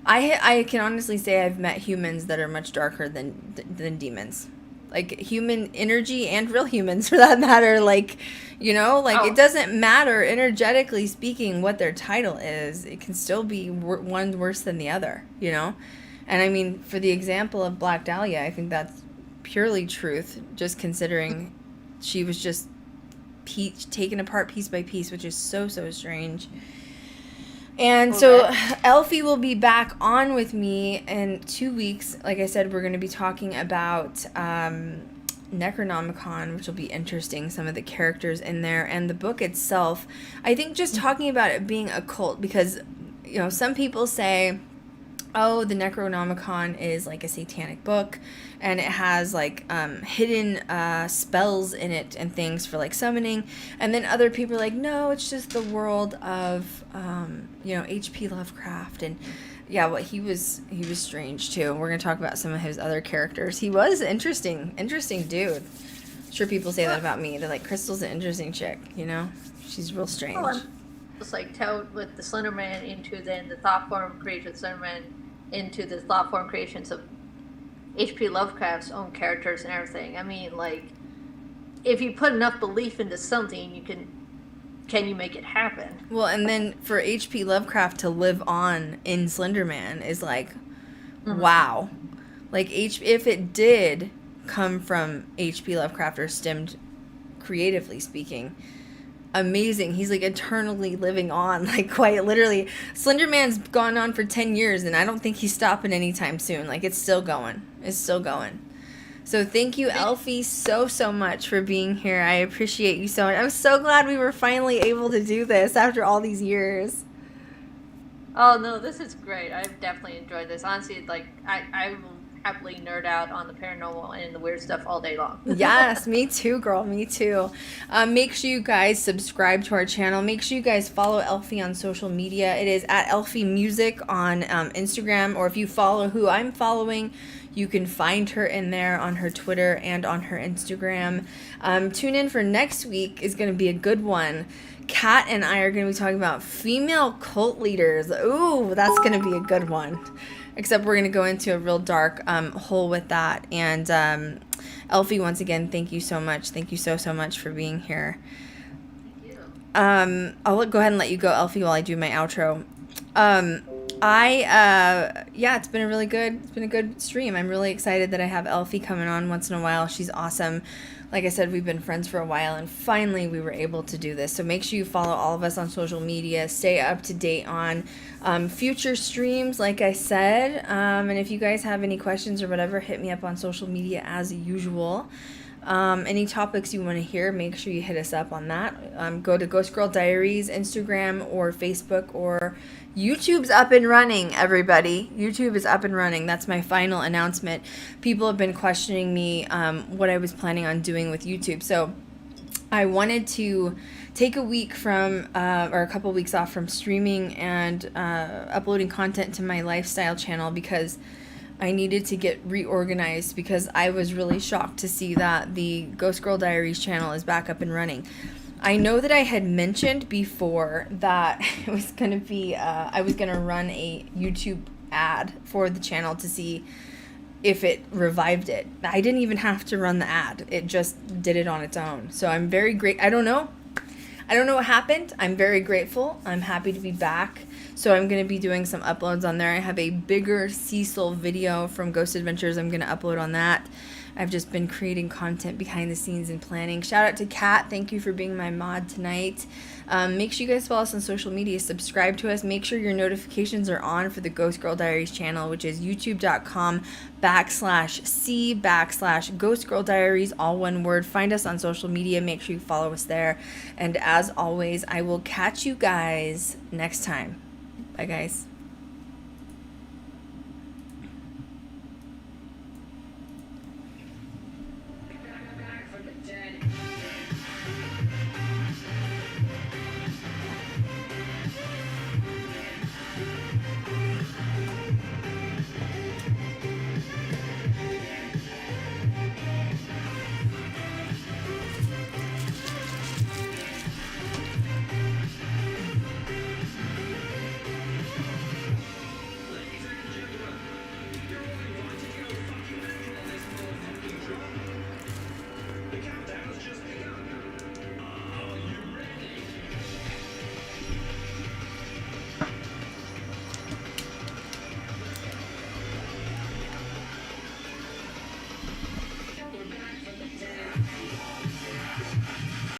I can honestly say I've met humans that are much darker than demons, like human energy and real humans for that matter. Like, It doesn't matter energetically speaking what their title is. It can still be one worse than the other, And I mean, for the example of Black Dahlia, I think that's purely truth, just considering she was just taken apart piece by piece, which is so, so strange. And so Eilfie will be back on with me in 2 weeks. Like I said, we're going to be talking about Necronomicon, which will be interesting, some of the characters in there, and the book itself. I think just talking about it being occult, because, some people say, oh, the Necronomicon is like a satanic book, and it has like hidden spells in it and things for like summoning. And then other people are like, no, it's just the world of H.P. Lovecraft. And yeah, well, he was strange too. We're gonna talk about some of his other characters. He was interesting dude. I'm sure people say that about me. They're like, Krystal's an interesting chick. She's real strange. Oh, it's like tell with the Slender Man into then the thought form creation of Slender Man into the thought form creations of H.P. Lovecraft's own characters and everything. I mean, like, if you put enough belief into something, can you make it happen? Well, and then for H.P. Lovecraft to live on in Slender Man is like, wow. Like, if it did come from H.P. Lovecraft or stemmed creatively speaking, amazing. He's like eternally living on, like quite literally. Slender Man's gone on for 10 years and I don't think he's stopping anytime soon. Like it's still going. So thank you, Eilfie, so much for being here. I appreciate you so much. I'm so glad we were finally able to do this after all these years. Oh no, this is great. I've definitely enjoyed this. Honestly, like I will happily nerd out on the paranormal and the weird stuff all day long. Yes, me too, girl. Me too. Make sure you guys subscribe to our channel. Make sure you guys follow Eilfie on social media. It is at Eilfie Music on Instagram, or if you follow who I'm following, you can find her in there on her Twitter and on her Instagram. Tune in for next week. Is going to be a good one. Kat and I are going to be talking about female cult leaders. Ooh, that's going to be a good one. Except we're going to go into a real dark hole with that. And Eilfie, once again, thank you so much. Thank you so much for being here. Thank you. I'll go ahead and let you go, Eilfie, while I do my outro. It's been a good stream. I'm really excited that I have Eilfie coming on once in a while. She's awesome. Like I said, we've been friends for a while, and finally we were able to do this. So make sure you follow all of us on social media. Stay up to date on future streams, like I said. And if you guys have any questions or whatever, hit me up on social media as usual. Any topics you want to hear, make sure you hit us up on that. Go to Ghost Girl Diaries, Instagram or Facebook, or YouTube's up and running, everybody. YouTube is up and running. That's my final announcement. People have been questioning me what I was planning on doing with YouTube. So I wanted to take a week from, or a couple weeks off from streaming and uploading content to my lifestyle channel, because I needed to get reorganized, because I was really shocked to see that the Ghost Girl Diaries channel is back up and running. I know that I had mentioned before that it was going to be, I was going to run a YouTube ad for the channel to see if it revived it. I didn't even have to run the ad. It just did it on its own. So I'm very I don't know what happened. I'm very grateful. I'm happy to be back. So I'm going to be doing some uploads on there. I have a bigger Cecil video from Ghost Adventures I'm going to upload on that. I've just been creating content behind the scenes and planning. Shout out to Kat. Thank you for being my mod tonight. Make sure you guys follow us on social media. Subscribe to us. Make sure your notifications are on for the Ghost Girl Diaries channel, which is youtube.com/C/Ghost Girl Diaries, all one word. Find us on social media. Make sure you follow us there. And as always, I will catch you guys next time. Bye, guys.